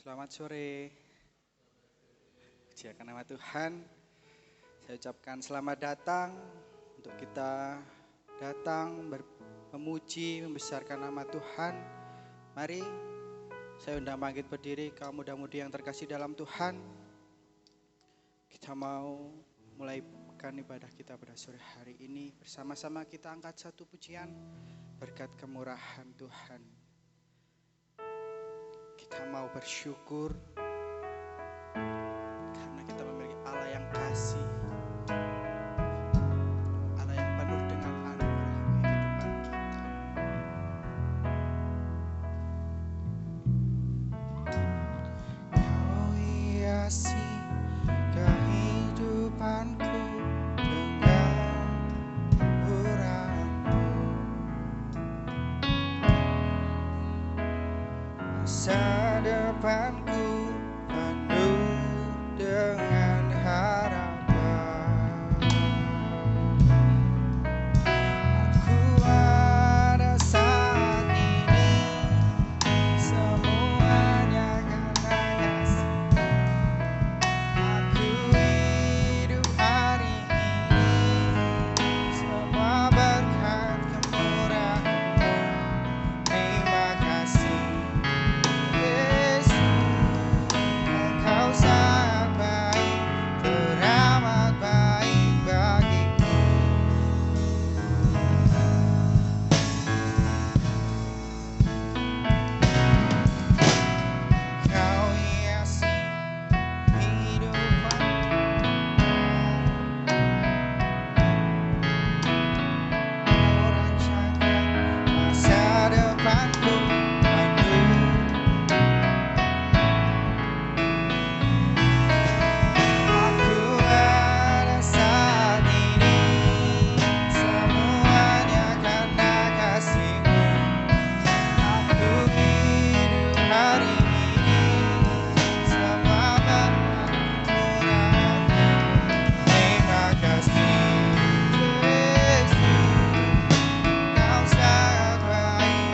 Selamat sore, puji akan nama Tuhan. Saya ucapkan selamat datang untuk kita datang memuji, membesarkan nama Tuhan. Mari saya undang bangkit berdiri, kaum muda-mudi yang terkasih dalam Tuhan. Kita mau mulai ibadah kita pada sore hari ini. Bersama-sama kita angkat satu pujian berkat kemurahan Tuhan. Kita mau bersyukur karena kita memiliki Allah yang kasih, Allah yang penuh dengan anugerah kehidupan kita. Kau hiasi kehidupanku dengan murah-Mu. Masa depanku penuh dengan harapan. Aku ada saat ini, semuanya karena kasih. Aku hidup hari ini, semua berkat kemurahan-Mu. Terima kasih Yesus, Engkau sangat baik, teramat baik bagiku. Kau hiasi kehidupanku, Kau rancangkan masa depanku penuh. Aku ada saat ini, semuanya karena kasih-Mu. Aku hidup hari ini, semua berkat kemurahan-Mu. Terima kasih Yesus, Engkau sangat baik,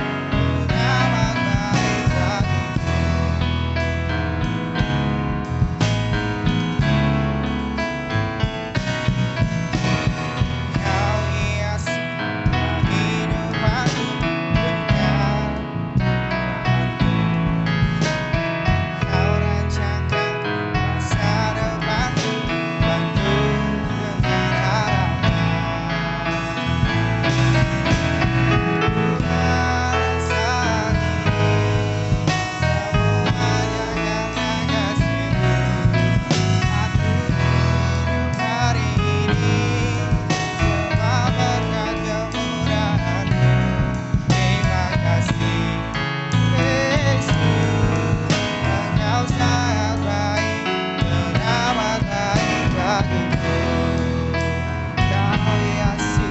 teramat baik bagiku. Kau hiasi kehidupanku dengan firman-Mu. Kau rancangkan masa depanku penuh dengan harapan. Ku ada saat ini, semuanya karena kasih-Mu. Aku hidup hari ini, semua berkat kemurahan-Mu. Terima kasih Yesus, Engkau sangat baik, teramat baik bagiku. Kau hiasi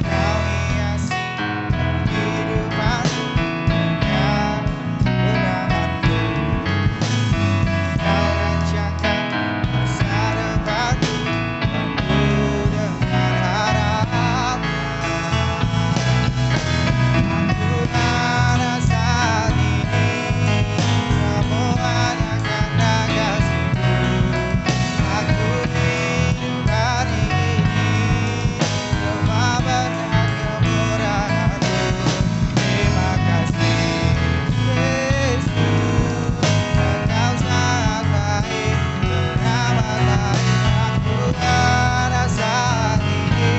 Kau hiasi kehidupanku dengan murahan-Mu. Kau rancangkan masa depanku penuh dengan harapan. Aku ada saat ini, semuanya karena kasih-Mu. Aku hidup hari ini, semua berkat kemurahan-Mu. Terima kasih Yesus, Engkau sangat baik, teramat baik. Aku ada saat ini,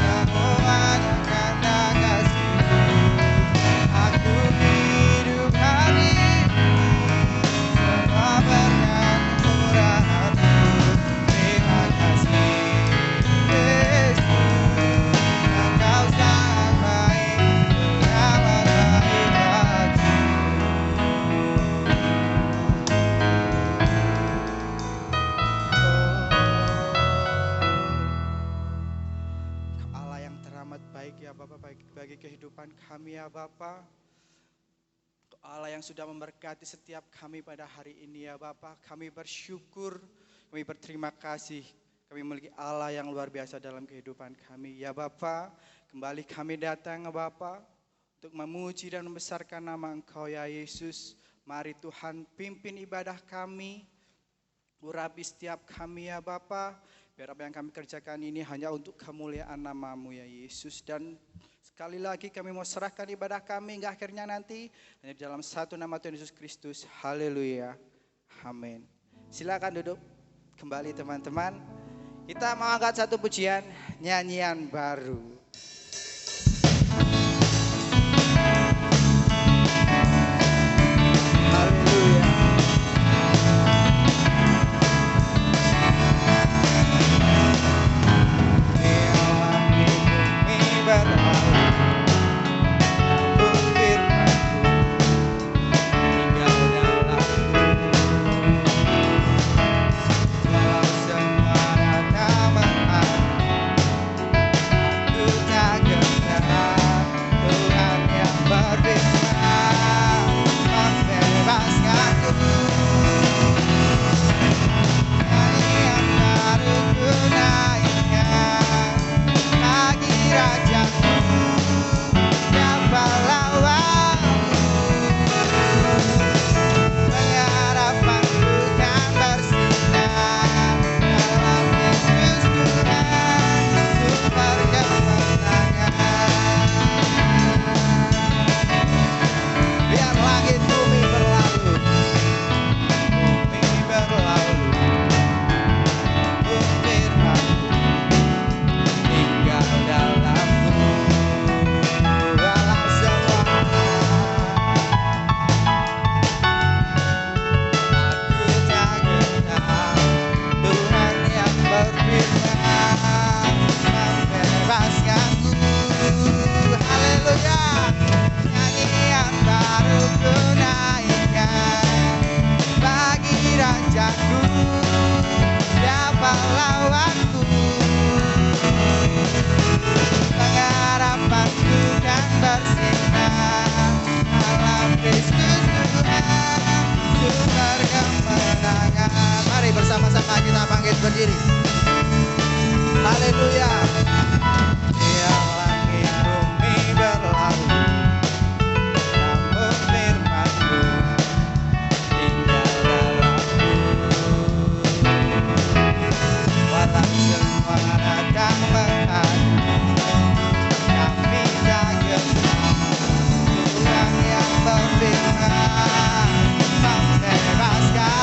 semuanya karena kasih-Mu. Aku hidup hari ini, semua berkat kemurahan-Mu. Terima kasih Yesus, Engkau sangat baik, teramat baik bagiku. Allah yang teramat baik ya Bapa, bagi kehidupan kami ya Bapa. Untuk Allah yang sudah memberkati setiap kami pada hari ini ya Bapa. Kami bersyukur, kami berterima kasih. Kami memiliki Allah yang luar biasa dalam kehidupan kami ya Bapa. Kembali kami datang ya Bapa, untuk memuji dan membesarkan nama Engkau ya Yesus. Mari Tuhan pimpin ibadah kami, urapi setiap kami ya Bapa. Biar apa yang kami kerjakan ini hanya untuk kemuliaan nama-Mu ya Yesus. Dan sekali lagi kami mau serahkan ibadah kami hingga akhirnya nanti hanya di dalam satu nama Tuhan Yesus Kristus. Haleluya. Amin. Silakan duduk kembali teman-teman. Kita mau angkat satu pujian, nyanyian baru. Haleluya. Bersama-sama kita bangkit berdiri. Haleluya. Tiap langit bumi berlalu, namun firman-Mu tinggal dalamku. Walau semua datang menghadang, kami tak gentar. Tuhan yang berfirman membebaskan.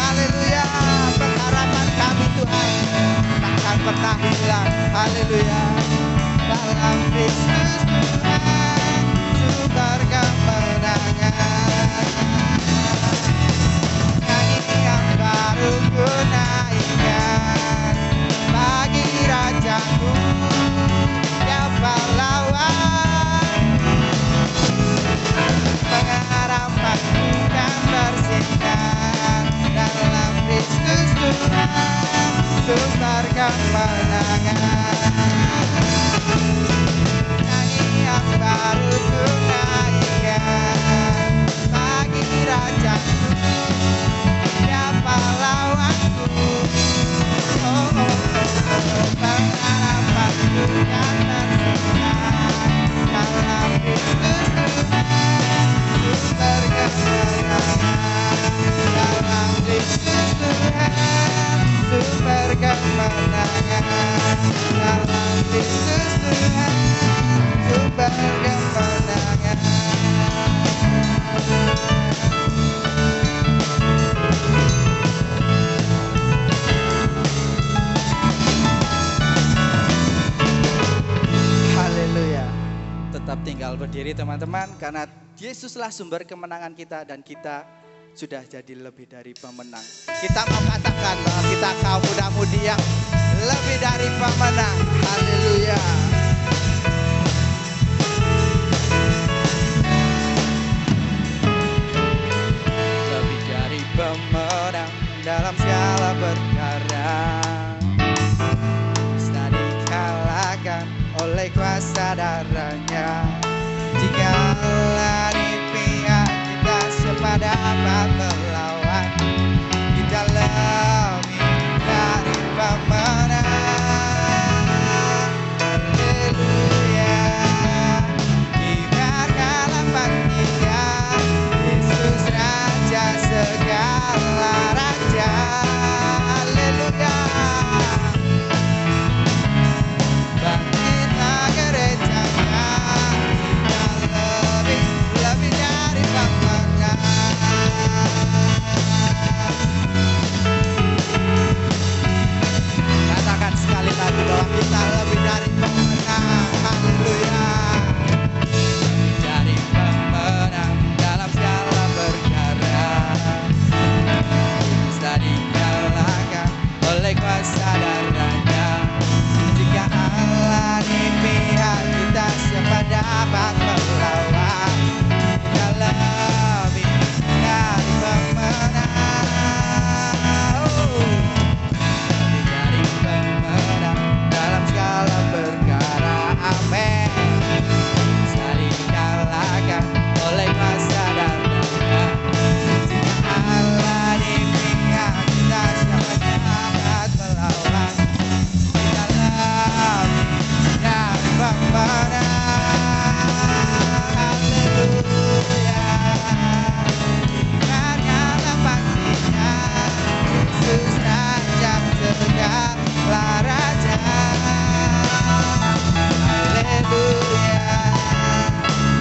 Haleluya, pengharapan kami Tuhan takkan pernah hilang. Haleluya, dalam Kristus Tuhan sumber kemenangan. Nyanyi yang baru ku naikkan bagi Rajaku, siapa lawan? Pengharapanku kan bersinar dalam Kristus Tuhan sumber kemenangan. Nyanyi yang baru ku naikkan bagi Rajaku, siapa lawanku? Oh, oh, oh, oh. Pengharapanku kan bersinar dalam Kristus Tuhan sumber kemenangan. Dalam Kristus Tuhan sumber kemenangan. Dalam Kristus Tuhan sumber kemenangan. Haleluya. Tetap tinggal berdiri teman-teman, karena Yesuslah sumber kemenangan kita dan kita sudah jadi lebih dari pemenang. Kita mau katakan bahwa kita kaum muda-mudi yang lebih dari pemenang. Haleluya. Lebih dari pemenang dalam segala perkara, bisa dikalahkan oleh kuasa darahnya. Jikalau di pihak kita sepadan, kita lebih dari pemenang. Haleluya. Jadi pemenang dalam segala perkara, bisa dikalahkan oleh kuasa darahnya. Jika Allah di pihak kita, siapa dapat melawan? Kita lebih dari pemenang. Dari pemenang dalam segala perkara. Amin. Bisa dikalahkan oleh kuasa darahnya. Jika Allah di pihak kita, siapa dapat melawan? Kita lebih dari pemenang. Haleluya. Dengarkanlah panggilannya, Yesus Raja segala raja. Haleluya.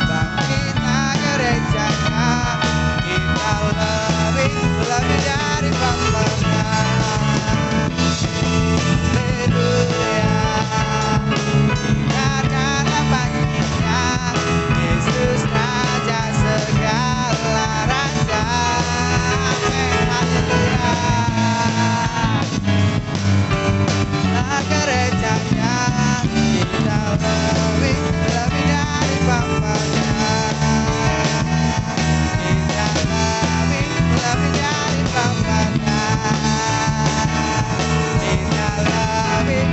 Bangkitlah gerejanya, kita lebih dari pemenang. Haleluya. Dengarkanlah panggilannya, Yesus Raja segala raja. Amin. Haleluya. Nah, gerejanya kita lebih dari pemenang. Kita lebih dari pemenang. Kita lebih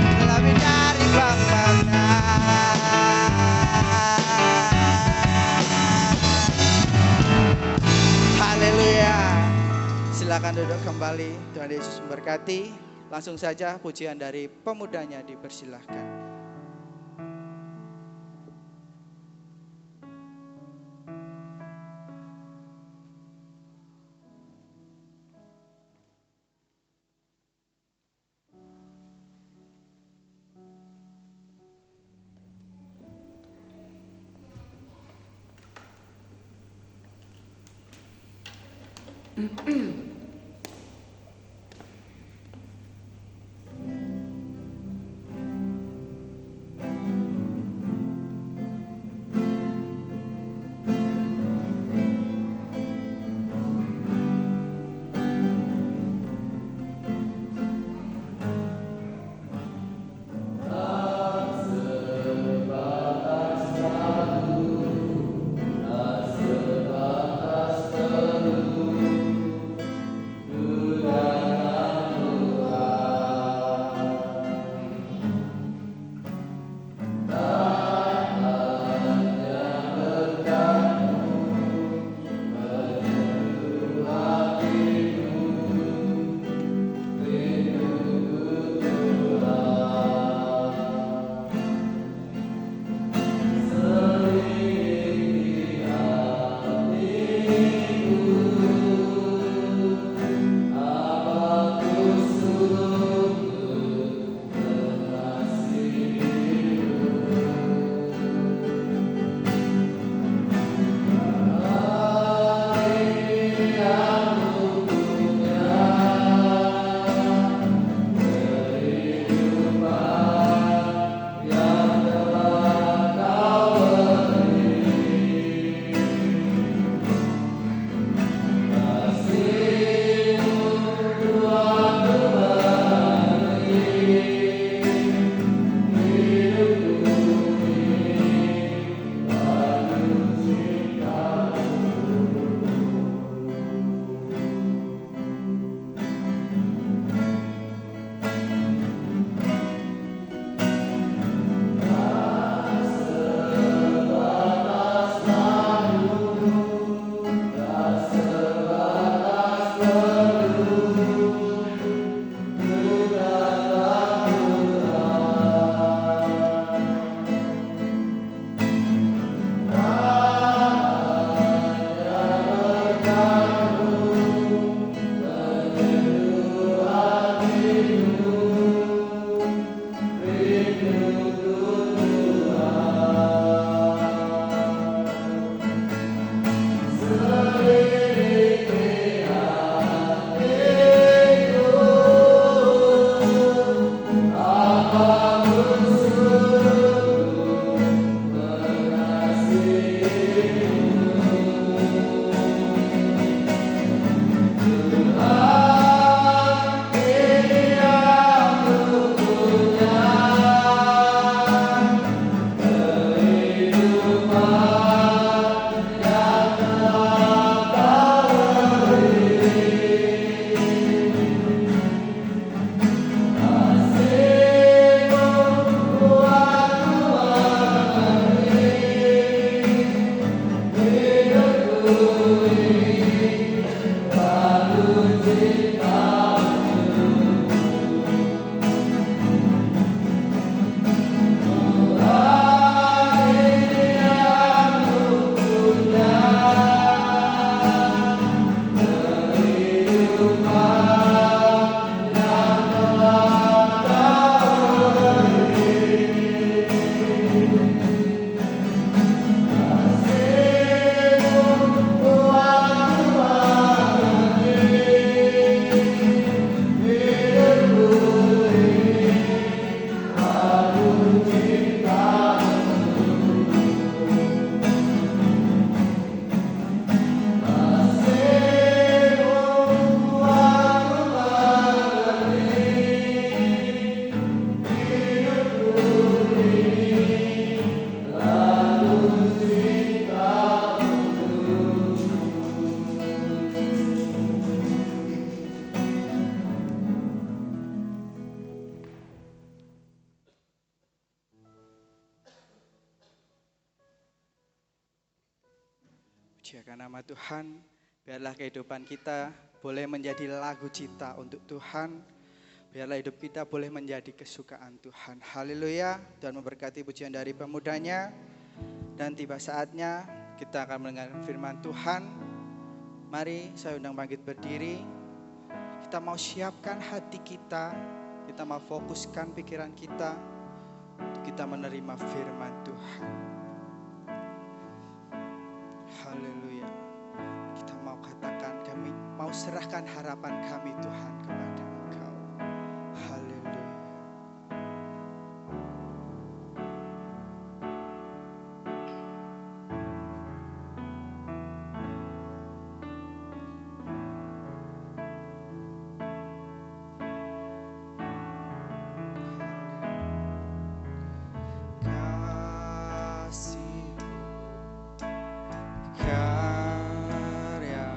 dari pemenang. Haleluya. Silakan duduk kembali. Tuhan Yesus memberkati. Langsung saja pujian dari pemudanya dipersilahkan. Amen. Pujiakan nama Tuhan, biarlah kehidupan kita boleh menjadi lagu cinta untuk Tuhan. Biarlah hidup kita boleh menjadi kesukaan Tuhan. Haleluya. Tuhan memberkati pujian dari pemudanya. Dan tiba saatnya kita akan mendengar firman Tuhan. Mari saya undang bangkit berdiri. Kita mau siapkan hati kita. Kita mau fokuskan pikiran kita. Untuk kita menerima firman Tuhan. Haleluya. Kita mau katakan, kami mau serahkan harapan kami Tuhan kepada Engkau. Haleluya. Kasih karya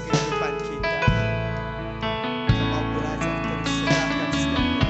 kehidupan kita. Kita mau belajar terus serahkan setiap kehidupan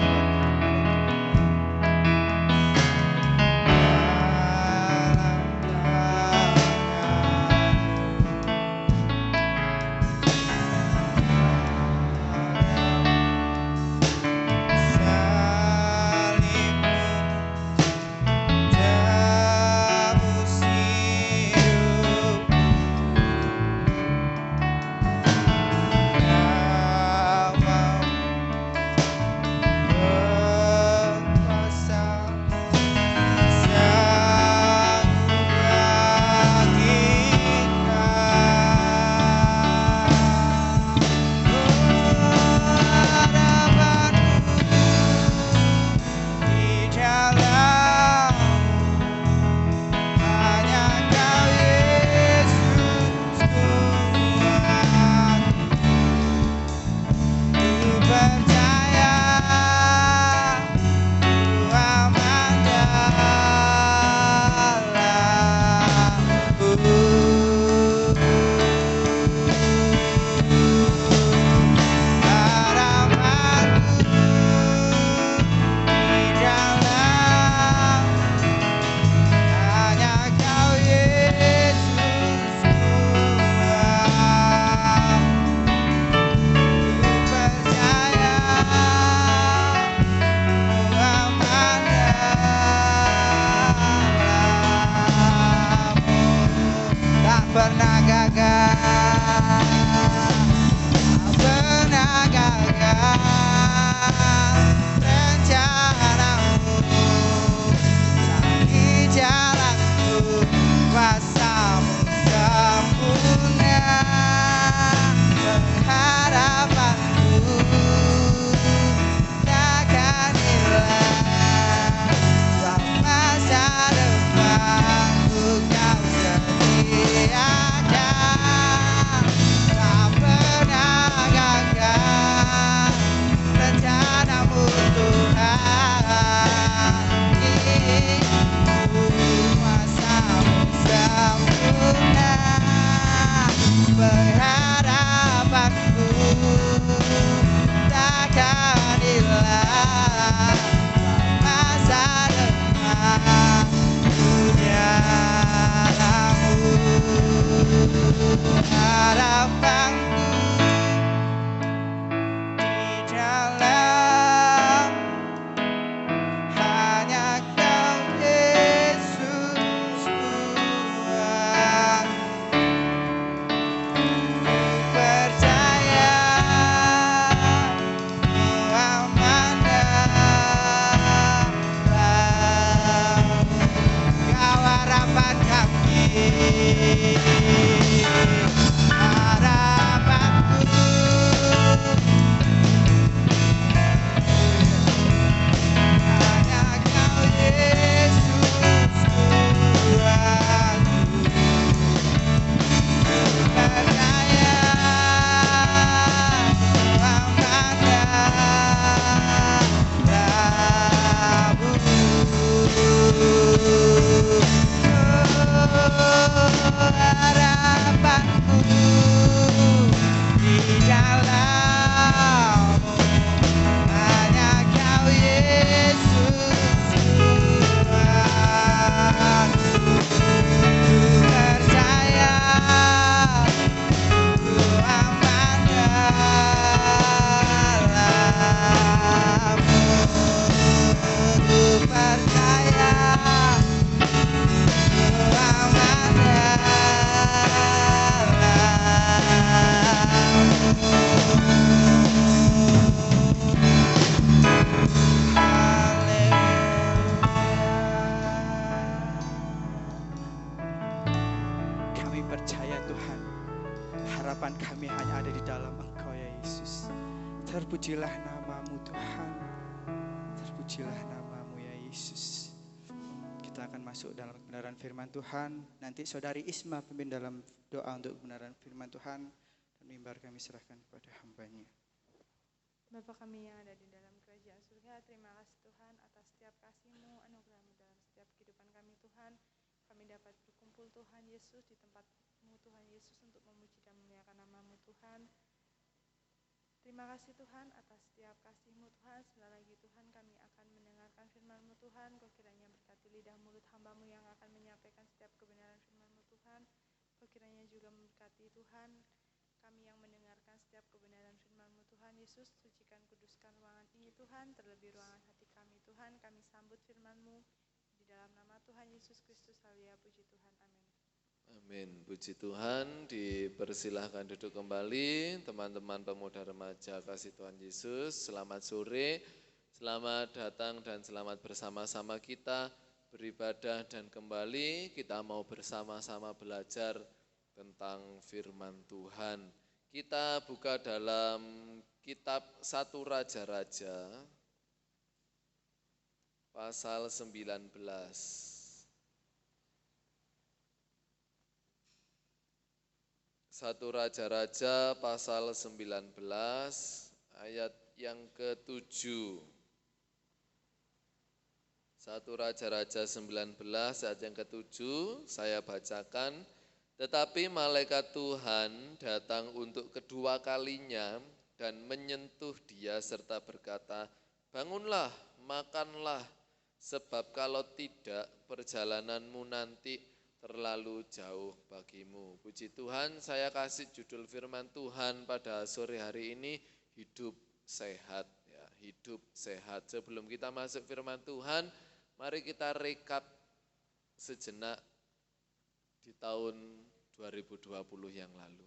Terpujilah namamu Tuhan, terpujilah namamu ya Yesus. Kita akan masuk dalam kebenaran firman Tuhan. Nanti saudari Isma pimpin dalam doa untuk kebenaran firman Tuhan. Dan mimbar kami serahkan kepada hamba-Nya. Bapa kami yang ada di dalam kerajaan surga, terima kasih Tuhan atas setiap kasih-Mu, anugerah-Mu dalam setiap kehidupan kami Tuhan. kami dapat berkumpul Tuhan Yesus di tempat-Mu Tuhan Yesus untuk memuji dan memuliakan nama-Mu Tuhan. Terima kasih Tuhan atas setiap kasih-Mu Tuhan. Sekali lagi Tuhan kami akan mendengarkan firman-Mu Tuhan. Kau kiranya berkati lidah mulut hamba-Mu yang akan menyampaikan setiap kebenaran firman-Mu Tuhan. Kau kiranya juga memberkati Tuhan kami yang mendengarkan setiap kebenaran firman-Mu Tuhan Yesus. Sucikan kuduskan ruangan ini Tuhan, terlebih ruangan hati kami Tuhan. Kami sambut firman-Mu di dalam nama Tuhan Yesus Kristus. Haleluya, puji Tuhan, amin. Amin, puji Tuhan. Dipersilahkan duduk kembali teman-teman pemuda remaja kasih Tuhan Yesus. Selamat sore, selamat datang dan selamat bersama-sama kita beribadah dan kembali kita mau bersama-sama belajar tentang firman Tuhan. Kita buka dalam kitab 1 Raja-Raja pasal 19. 1 Raja-Raja pasal 19 ayat yang ke-7. 1 Raja-Raja 19 ayat yang ke-7 saya bacakan. Tetapi malaikat Tuhan datang untuk kedua kalinya dan menyentuh dia serta berkata, "Bangunlah, makanlah, sebab kalau tidak perjalananmu nanti terlalu jauh bagimu." Puji Tuhan, saya kasih judul firman Tuhan pada sore hari ini, hidup sehat. Ya, hidup sehat. Sebelum kita masuk firman Tuhan, mari kita rekap sejenak di tahun 2020 yang lalu.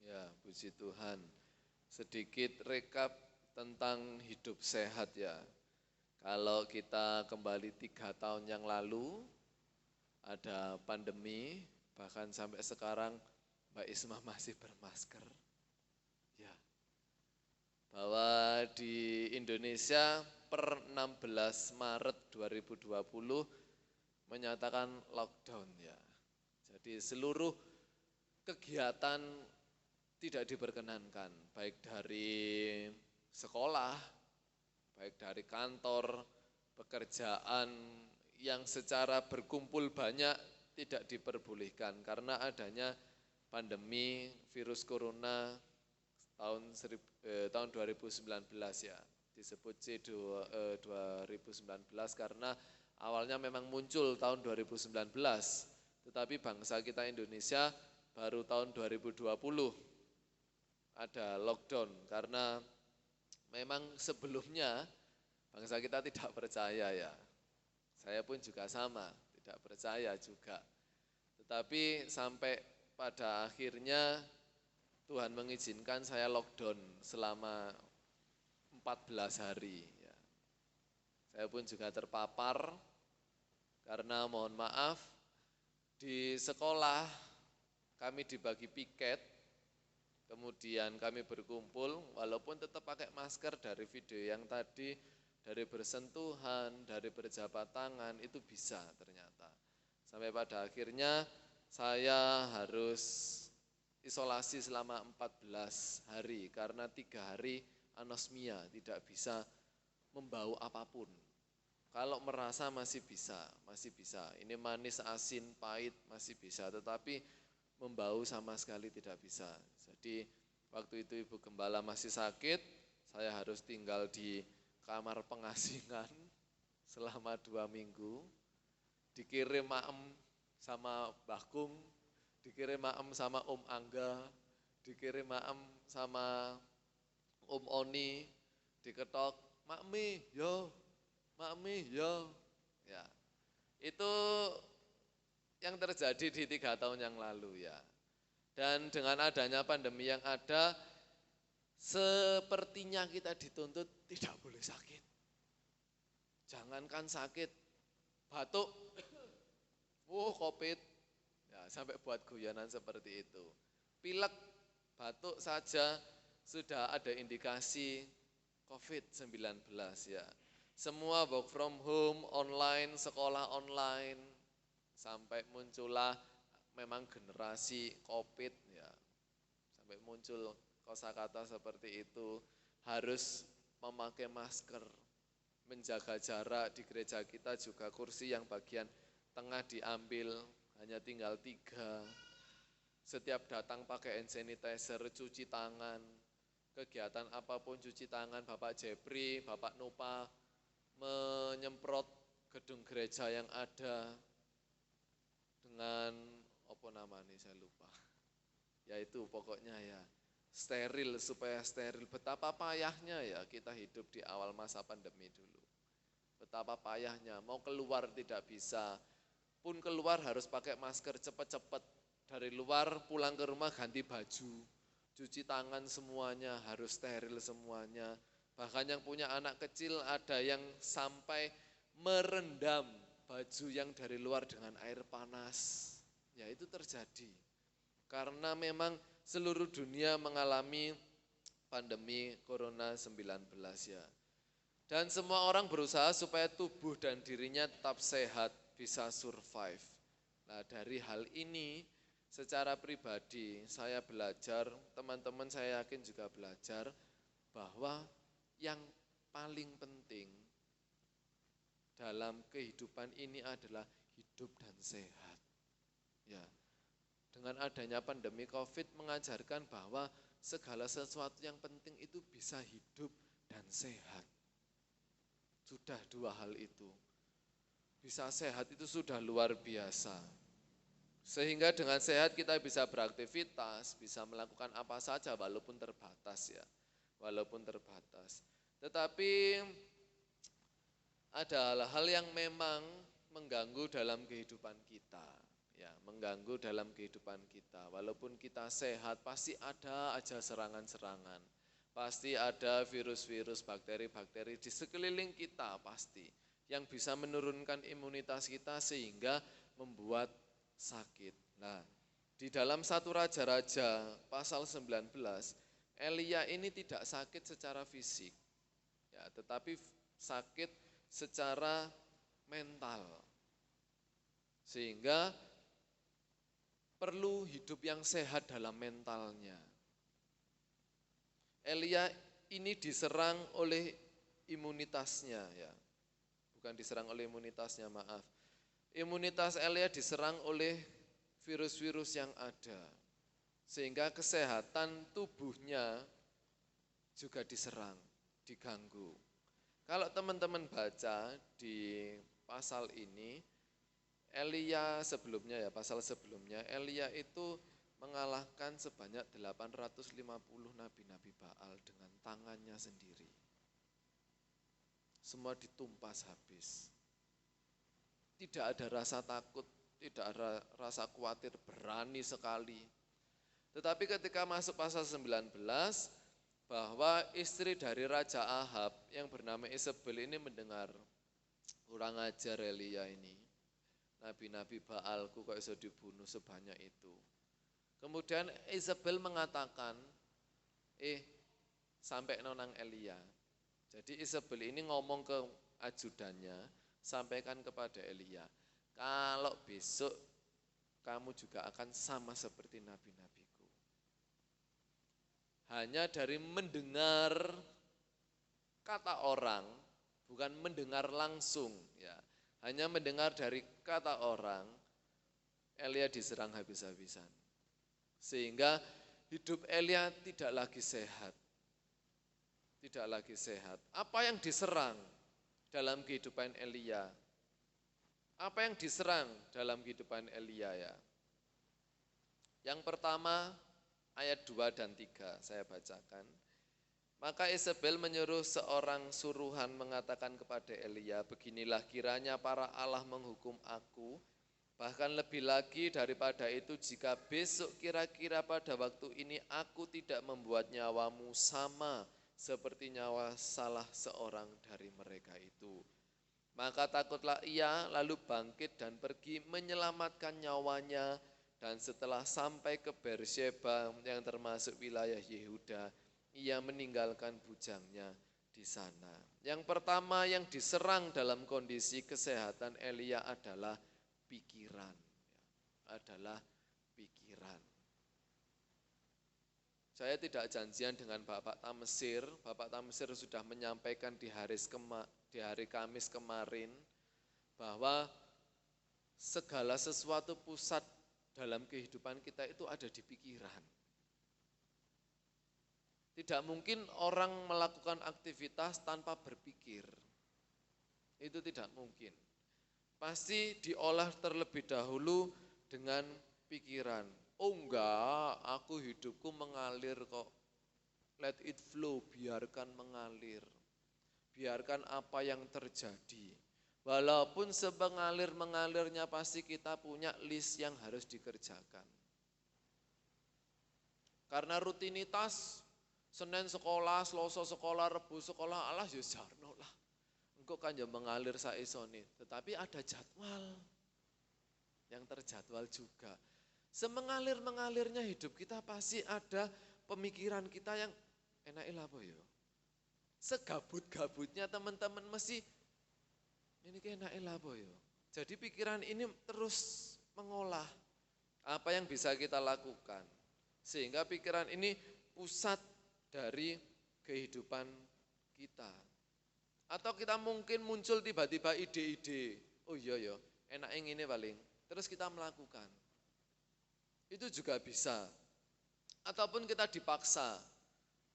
Ya, puji Tuhan. Sedikit rekap tentang hidup sehat ya. Kalau kita kembali 3 tahun yang lalu, ada pandemi, bahkan sampai sekarang Mbak Isma masih bermasker. Ya, bahwa di Indonesia per 16 Maret 2020 menyatakan lockdown ya. Jadi seluruh kegiatan tidak diperkenankan, baik dari sekolah, baik dari kantor, pekerjaan yang secara berkumpul banyak tidak diperbolehkan karena adanya pandemi virus corona tahun 2019 ya. disebut C2019 karena awalnya memang muncul tahun 2019, tetapi bangsa kita Indonesia baru tahun 2020 ada lockdown karena memang sebelumnya bangsa kita tidak percaya ya. Saya pun juga sama, tidak percaya juga. Tetapi sampai pada akhirnya Tuhan mengizinkan saya lockdown selama 14 hari. Ya. Saya pun juga terpapar karena mohon maaf di sekolah kami dibagi piket, kemudian kami berkumpul walaupun tetap pakai masker. Dari video yang tadi, dari bersentuhan, dari berjabat tangan itu bisa ternyata. Sampai pada akhirnya saya harus isolasi selama 14 hari karena 3 hari anosmia, tidak bisa membau apapun. Kalau merasa masih bisa. Ini manis, asin, pahit masih bisa, tetapi membau sama sekali tidak bisa. Jadi waktu itu Ibu Gembala masih sakit, saya harus tinggal di kamar pengasingan selama 2 minggu. Dikirim maem sama Mbah Kung, dikirim maem sama Om Angga, dikirim maem sama Om Oni, diketok, Makmi, yo. Ya, itu yang terjadi di 3 tahun yang lalu ya. Dan dengan adanya pandemi yang ada, sepertinya kita dituntut tidak boleh sakit. Jangankan sakit, batuk, COVID, ya, sampai buat guyonan seperti itu. Pilek, batuk saja sudah ada indikasi COVID-19 ya. Semua work from home, online, sekolah online, sampai muncullah memang generasi COVID ya. Sampai muncul kosakata seperti itu, harus memakai masker, menjaga jarak. Di gereja kita juga kursi yang bagian tengah diambil, hanya tinggal 3. Setiap datang pakai hand sanitizer, cuci tangan, kegiatan apapun cuci tangan. Bapak Jepri, Bapak Nupa menyemprot gedung gereja yang ada dengan apa namanya saya lupa. Yaitu pokoknya ya steril, supaya steril. Betapa payahnya ya kita hidup di awal masa pandemi dulu. Betapa payahnya, mau keluar tidak bisa. Pun keluar harus pakai masker cepat-cepat. Dari luar pulang ke rumah ganti baju. Cuci tangan semuanya, harus steril semuanya. Bahkan yang punya anak kecil ada yang sampai merendam baju yang dari luar dengan air panas. Ya itu terjadi. Karena memang seluruh dunia mengalami pandemi Corona 19 ya. Dan semua orang berusaha supaya tubuh dan dirinya tetap sehat, bisa survive. Nah dari hal ini secara pribadi saya belajar, teman-teman saya yakin juga belajar bahwa yang paling penting dalam kehidupan ini adalah hidup dan sehat. Ya. Dengan adanya pandemi COVID mengajarkan bahwa segala sesuatu yang penting itu bisa hidup dan sehat. Sudah 2 hal itu. Bisa sehat itu sudah luar biasa. Sehingga dengan sehat kita bisa beraktivitas, bisa melakukan apa saja walaupun terbatas ya. Walaupun terbatas. Tetapi ada hal-hal yang memang mengganggu dalam kehidupan kita. Ya, mengganggu dalam kehidupan kita. Walaupun kita sehat, pasti ada aja serangan-serangan. Pasti ada virus-virus, bakteri-bakteri di sekeliling kita pasti. Yang bisa menurunkan imunitas kita sehingga membuat sakit. Nah, di dalam 1 Raja-Raja pasal 19, Elia ini tidak sakit secara fisik. Ya, tetapi sakit secara mental. Sehingga perlu hidup yang sehat dalam mentalnya. Elia ini diserang oleh imunitasnya ya. Bukan diserang oleh imunitasnya, maaf. Imunitas Elia diserang oleh virus-virus yang ada. Sehingga kesehatan tubuhnya juga diserang. diganggu. Kalau teman-teman baca di pasal ini, Elia sebelumnya ya, pasal sebelumnya, Elia itu mengalahkan sebanyak 850 nabi-nabi Baal dengan tangannya sendiri. Semua ditumpas habis. Tidak ada rasa takut, tidak ada rasa khawatir, berani sekali. Tetapi ketika masuk pasal 19, bahwa istri dari Raja Ahab yang bernama Isabel ini mendengar, kurang ajar Elia ini, nabi-nabi Baalku kok bisa dibunuh sebanyak itu. Kemudian Isabel mengatakan, sampai nonang Elia. Jadi Isabel ini ngomong ke ajudannya, sampaikan kepada Elia, kalau besok kamu juga akan sama seperti nabi-nabiku. Hanya dari mendengar kata orang, bukan mendengar langsung, ya. Hanya mendengar dari kata orang, Elia diserang habis-habisan. Sehingga hidup Elia tidak lagi sehat. Tidak lagi sehat. Apa yang diserang dalam kehidupan Elia? Apa yang diserang dalam kehidupan Elia ya? Yang pertama, ayat 2 dan 3 saya bacakan. Maka Isabel menyuruh seorang suruhan mengatakan kepada Elia, beginilah kiranya para Allah menghukum aku, bahkan lebih lagi daripada itu jika besok kira-kira pada waktu ini aku tidak membuat nyawamu sama seperti nyawa salah seorang dari mereka itu. Maka takutlah ia lalu bangkit dan pergi menyelamatkan nyawanya, dan setelah sampai ke Beersheba yang termasuk wilayah Yehuda, ia meninggalkan bujangnya di sana. Yang pertama yang diserang dalam kondisi kesehatan Elia adalah pikiran. Adalah pikiran. Saya tidak janjian dengan Bapak Tamesir. Bapak Tamesir sudah menyampaikan di hari Kamis kemarin bahwa segala sesuatu pusat dalam kehidupan kita itu ada di pikiran. Tidak mungkin orang melakukan aktivitas tanpa berpikir. Itu tidak mungkin. Pasti diolah terlebih dahulu dengan pikiran. Oh enggak, aku hidupku mengalir kok. Let it flow, biarkan mengalir. Biarkan apa yang terjadi. Walaupun semengalir-mengalirnya pasti kita punya list yang harus dikerjakan. Karena rutinitas, Senin sekolah, Selasa sekolah, Rebu sekolah, alah ya jarno lah. Engkau kan ya mengalir saisone, tetapi ada jadwal yang terjadwal juga. Semengalir-mengalirnya hidup kita pasti ada pemikiran kita yang enak apa ya. Segabut-gabutnya teman-teman mesti ini enak apa ya. Jadi pikiran ini terus mengolah apa yang bisa kita lakukan. Sehingga pikiran ini pusat dari kehidupan kita. Atau kita mungkin muncul tiba-tiba ide-ide. Oh iya ya, enak yang ini paling. Terus kita melakukan. Itu juga bisa. Ataupun kita dipaksa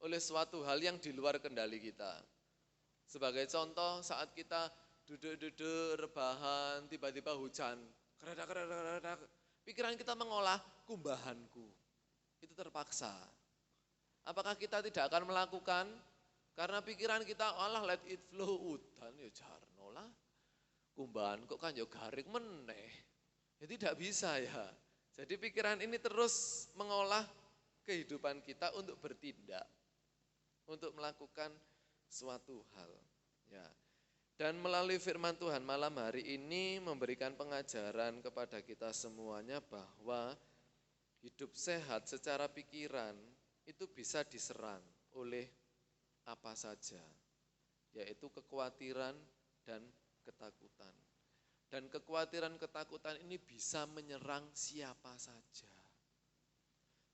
oleh suatu hal yang di luar kendali kita. Sebagai contoh saat kita duduk-duduk rebahan, tiba-tiba hujan. Keredak. Pikiran kita mengolah kumbahanku. Itu terpaksa. Apakah kita tidak akan melakukan? Karena pikiran kita, Allah let it flow, udan ya jarno lah. Kumbahan kok kan ya garing meneh. Ya tidak bisa ya. Jadi pikiran ini terus mengolah kehidupan kita untuk bertindak. Untuk melakukan suatu hal. Ya. Dan melalui firman Tuhan malam hari ini memberikan pengajaran kepada kita semuanya bahwa hidup sehat secara pikiran itu bisa diserang oleh apa saja, yaitu kekhawatiran dan ketakutan. Dan kekhawatiran ketakutan ini bisa menyerang siapa saja.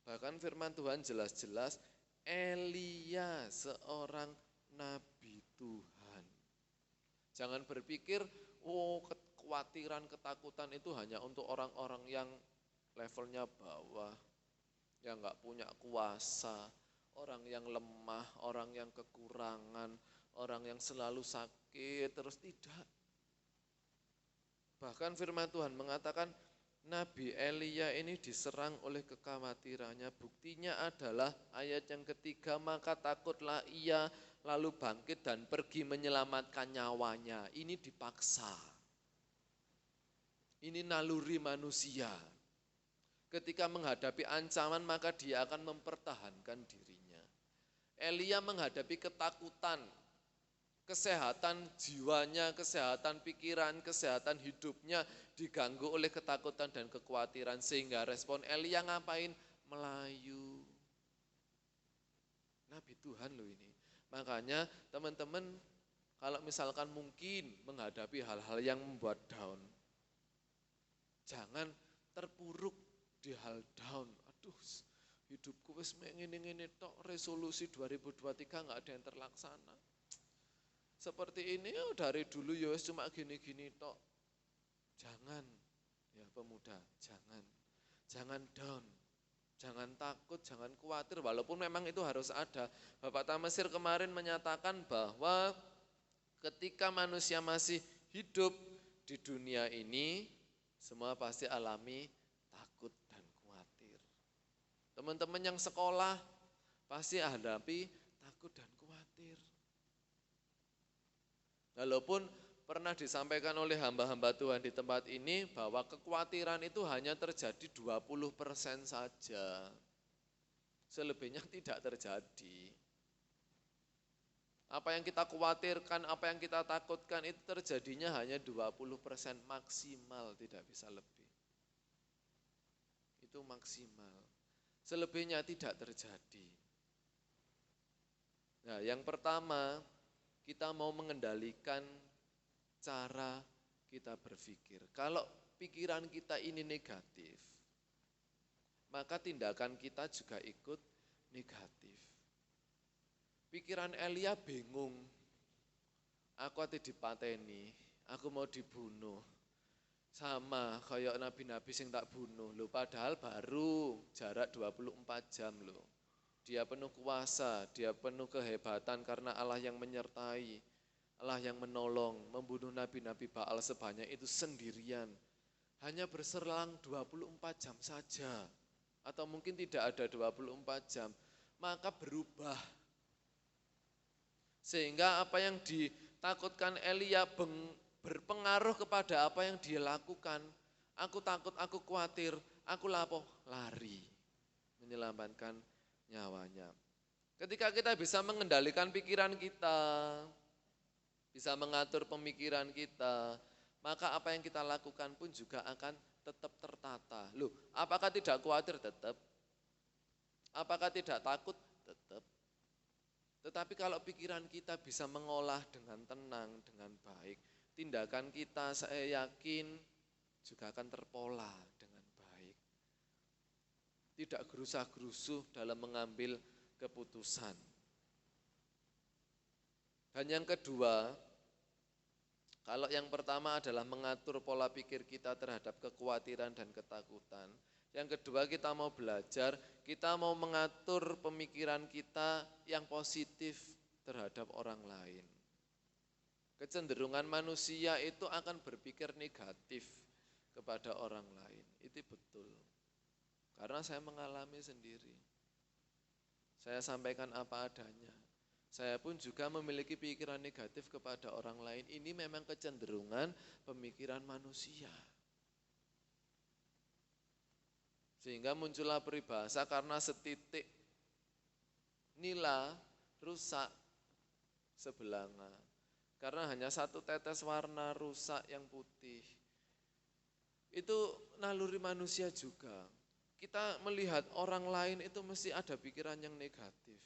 Bahkan firman Tuhan jelas-jelas, Elia seorang nabi Tuhan. Jangan berpikir, kekhawatiran, ketakutan itu hanya untuk orang-orang yang levelnya bawah, yang enggak punya kuasa. orang yang lemah, orang yang kekurangan, orang yang selalu sakit, terus tidak. Bahkan firman Tuhan mengatakan Nabi Elia ini diserang oleh kekhawatirannya. Buktinya adalah ayat yang ketiga, maka takutlah ia lalu bangkit dan pergi menyelamatkan nyawanya. Ini dipaksa. Ini naluri manusia. Ketika menghadapi ancaman maka dia akan mempertahankan dirinya. Elia menghadapi ketakutan, kesehatan jiwanya, kesehatan pikiran, kesehatan hidupnya diganggu oleh ketakutan dan kekhawatiran. Sehingga respon Elia ngapain? Melayu. Nabi Tuhan loh ini. Makanya teman-teman kalau misalkan mungkin menghadapi hal-hal yang membuat down, jangan terpuruk di hal down. Aduh, hidupku wis ngene-ngene tok, resolusi 2023 enggak ada yang terlaksana. Seperti ini dari dulu ya wis cuma gini-gini tok. Jangan ya pemuda, jangan down. Jangan takut, jangan khawatir, walaupun memang itu harus ada. Bapak Tamesir kemarin menyatakan bahwa ketika manusia masih hidup di dunia ini, semua pasti alami takut dan khawatir. Teman-teman yang sekolah pasti hadapi takut dan khawatir. Walaupun pernah disampaikan oleh hamba-hamba Tuhan di tempat ini bahwa kekhawatiran itu hanya terjadi 20% saja. Selebihnya tidak terjadi. Apa yang kita khawatirkan, apa yang kita takutkan itu terjadinya hanya 20% maksimal, tidak bisa lebih. Itu maksimal. Selebihnya tidak terjadi. Nah, yang pertama, kita mau mengendalikan cara kita berpikir. Kalau pikiran kita ini negatif, maka tindakan kita juga ikut negatif. Pikiran Elia bingung, aku hati dipateni, aku mau dibunuh. Sama kayak nabi-nabi sing tak bunuh. Loh, padahal baru jarak 24 jam loh. Dia penuh kuasa, dia penuh kehebatan karena Allah yang menyertai. Allah yang menolong, membunuh nabi-nabi Baal sebanyak itu sendirian. Hanya berselang 24 jam saja. Atau mungkin tidak ada 24 jam. Maka berubah. Sehingga apa yang ditakutkan Elia berpengaruh kepada apa yang dia lakukan. Aku takut, aku khawatir, aku lari. Menyelamatkan nyawanya. Ketika kita bisa mengendalikan pikiran kita, bisa mengatur pemikiran kita, maka apa yang kita lakukan pun juga akan tetap tertata. Loh, apakah tidak khawatir? Tetap. Apakah tidak takut? Tetap. Tetapi kalau pikiran kita bisa mengolah dengan tenang, dengan baik, tindakan kita saya yakin juga akan terpola dengan baik. Tidak gerusah-gerusuh dalam mengambil keputusan. Dan yang kedua, kalau yang pertama adalah mengatur pola pikir kita terhadap kekhawatiran dan ketakutan. Yang kedua kita mau belajar, kita mau mengatur pemikiran kita yang positif terhadap orang lain. Kecenderungan manusia itu akan berpikir negatif kepada orang lain, itu betul. Karena saya mengalami sendiri. Saya sampaikan apa adanya. Saya pun juga memiliki pikiran negatif kepada orang lain. Ini memang kecenderungan pemikiran manusia. Sehingga muncullah peribahasa karena setitik nila rusak sebelanga. Karena hanya satu tetes warna rusak yang putih. Itu naluri manusia juga. Kita melihat orang lain itu mesti ada pikiran yang negatif.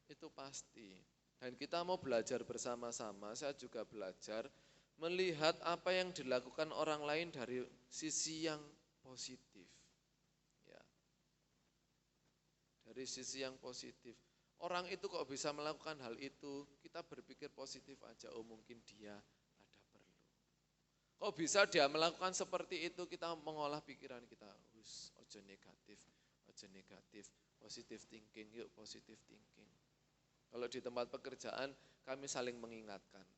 Itu pasti. Dan kita mau belajar bersama-sama, saya juga belajar melihat apa yang dilakukan orang lain dari sisi yang positif. Ya. Dari sisi yang positif. Orang itu kok bisa melakukan hal itu, kita berpikir positif aja, oh mungkin dia ada perlu. Kok bisa dia melakukan seperti itu, kita mengolah pikiran kita, ojo negatif, aja negatif, positive thinking, yuk positive thinking. Kalau di tempat pekerjaan kami saling mengingatkan.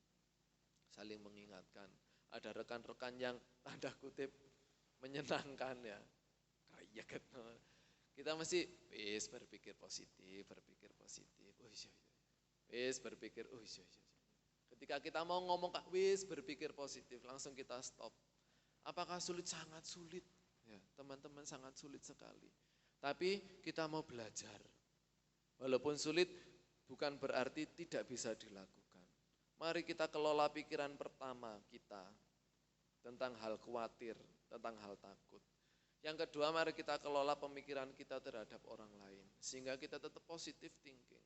Ada rekan-rekan yang tanda kutip menyenangkan ya. Kayak gitu. Kita mesti berpikir positif. Berpikir, Ketika kita mau ngomong berpikir positif, langsung kita stop. Apakah sulit? Sangat sulit. Ya, teman-teman, sangat sulit sekali. Tapi kita mau belajar. Walaupun sulit, bukan berarti tidak bisa dilakukan. Mari kita kelola pikiran pertama kita tentang hal khawatir, tentang hal takut. Yang kedua, mari kita kelola pemikiran kita terhadap orang lain. Sehingga kita tetap positive thinking.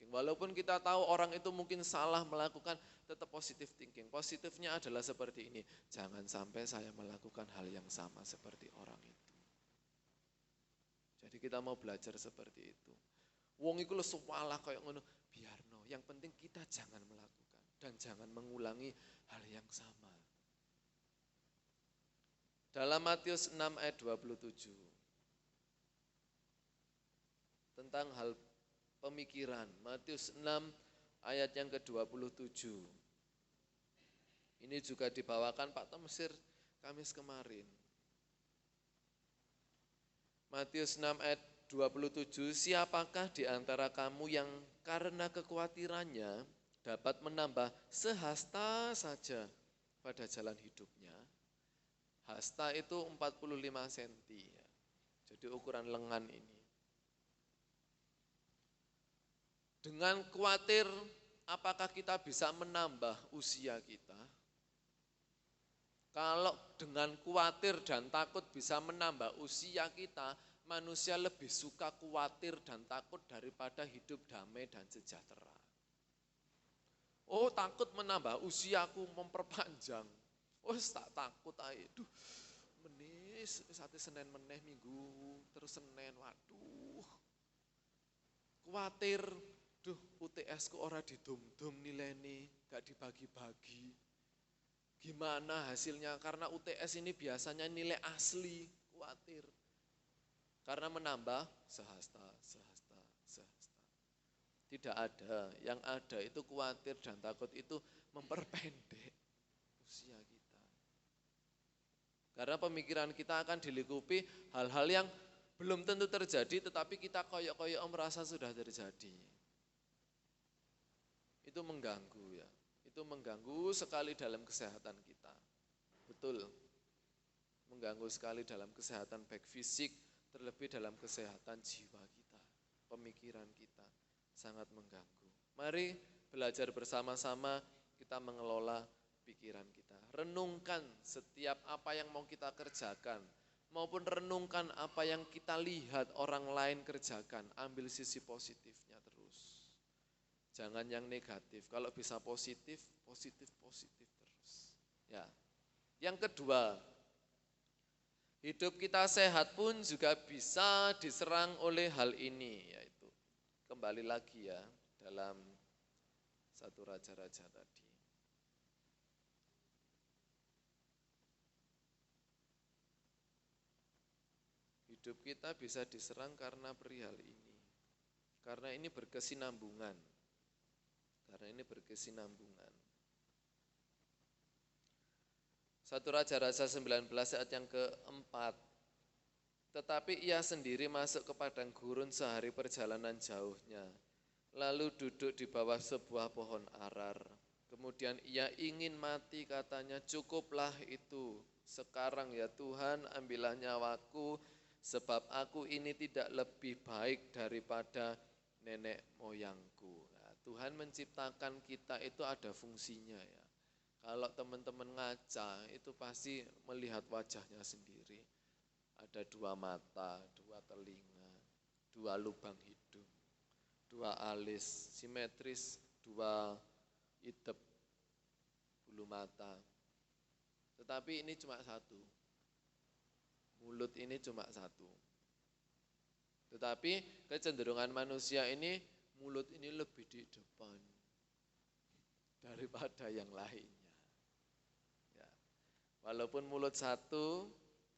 Walaupun kita tahu orang itu mungkin salah melakukan, tetap positive thinking. Positifnya adalah seperti ini. Jangan sampai saya melakukan hal yang sama seperti orang itu. Jadi kita mau belajar seperti itu. Wong iku lho salah kayak ngono, biarno. Yang penting kita jangan melakukan dan jangan mengulangi hal yang sama. Dalam Matius 6 ayat 27 tentang hal pemikiran, Matius 6 ayat yang ke-27. Ini juga dibawakan Pak Temsir Kamis kemarin. Matius 6 ayat 27, siapakah di antara kamu yang karena kekhawatirannya dapat menambah sehasta saja pada jalan hidupnya? Hasta itu 45 cm, ya. Jadi ukuran lengan ini. Dengan khawatir, apakah kita bisa menambah usia kita? Kalau dengan khawatir dan takut bisa menambah usia kita, manusia lebih suka khawatir dan takut daripada hidup damai dan sejahtera. Oh, takut menambah usiaku, memperpanjang. Oh, tak takut aja. Duh, menis, sate Senin meneh minggu, terus Senin, waduh. Khawatir, duh UTS ku ora didum-dum nilainya, gak dibagi-bagi. Gimana hasilnya? Karena UTS ini biasanya nilai asli, khawatir. Karena menambah sehasta. Tidak ada, yang ada itu khawatir dan takut itu memperpendek usia kita. Karena pemikiran kita akan dilingkupi hal-hal yang belum tentu terjadi, tetapi kita koyok-koyok merasa sudah terjadi. Itu mengganggu ya. Itu mengganggu sekali dalam kesehatan kita. Betul. Mengganggu sekali dalam kesehatan baik fisik, terlebih dalam kesehatan jiwa kita, pemikiran kita sangat mengganggu. Mari belajar bersama-sama kita mengelola pikiran kita. Renungkan setiap apa yang mau kita kerjakan, maupun renungkan apa yang kita lihat orang lain kerjakan. Ambil sisi positifnya terus. Jangan yang negatif. Kalau bisa positif terus. Ya. Yang kedua, hidup kita sehat pun juga bisa diserang oleh hal ini, yaitu kembali lagi ya dalam 1 Raja-Raja tadi. Hidup kita bisa diserang karena perihal ini. Karena ini berkesinambungan. 1 Raja-Raja 19 ayat yang keempat. Tetapi ia sendiri masuk ke padang gurun sehari perjalanan jauhnya. Lalu duduk di bawah sebuah pohon arar. Kemudian ia ingin mati, katanya, cukuplah itu. Sekarang ya Tuhan, ambillah nyawaku, sebab aku ini tidak lebih baik daripada nenek moyangku. Nah, Tuhan menciptakan kita itu ada fungsinya ya. Kalau teman-teman ngaca itu pasti melihat wajahnya sendiri. Ada 2 mata, 2 telinga, 2 lubang hidung, 2 alis, simetris, 2 itep, bulu mata. Tetapi ini cuma 1. Mulut ini cuma 1. Tetapi kecenderungan manusia ini, mulut ini lebih di depan daripada yang lainnya. Ya. Walaupun mulut 1,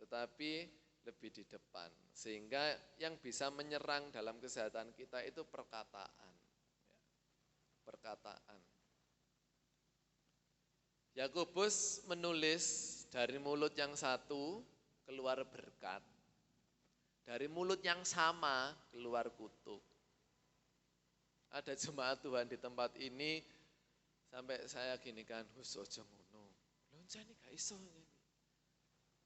tetapi lebih di depan. Sehingga yang bisa menyerang dalam kesehatan kita itu perkataan. Perkataan. Yakobus menulis dari mulut yang satu keluar berkat. Dari mulut yang sama keluar kutuk. Ada jemaat Tuhan di tempat ini sampai saya gini kan, ojo ngono. Lonca ini gak iso ini.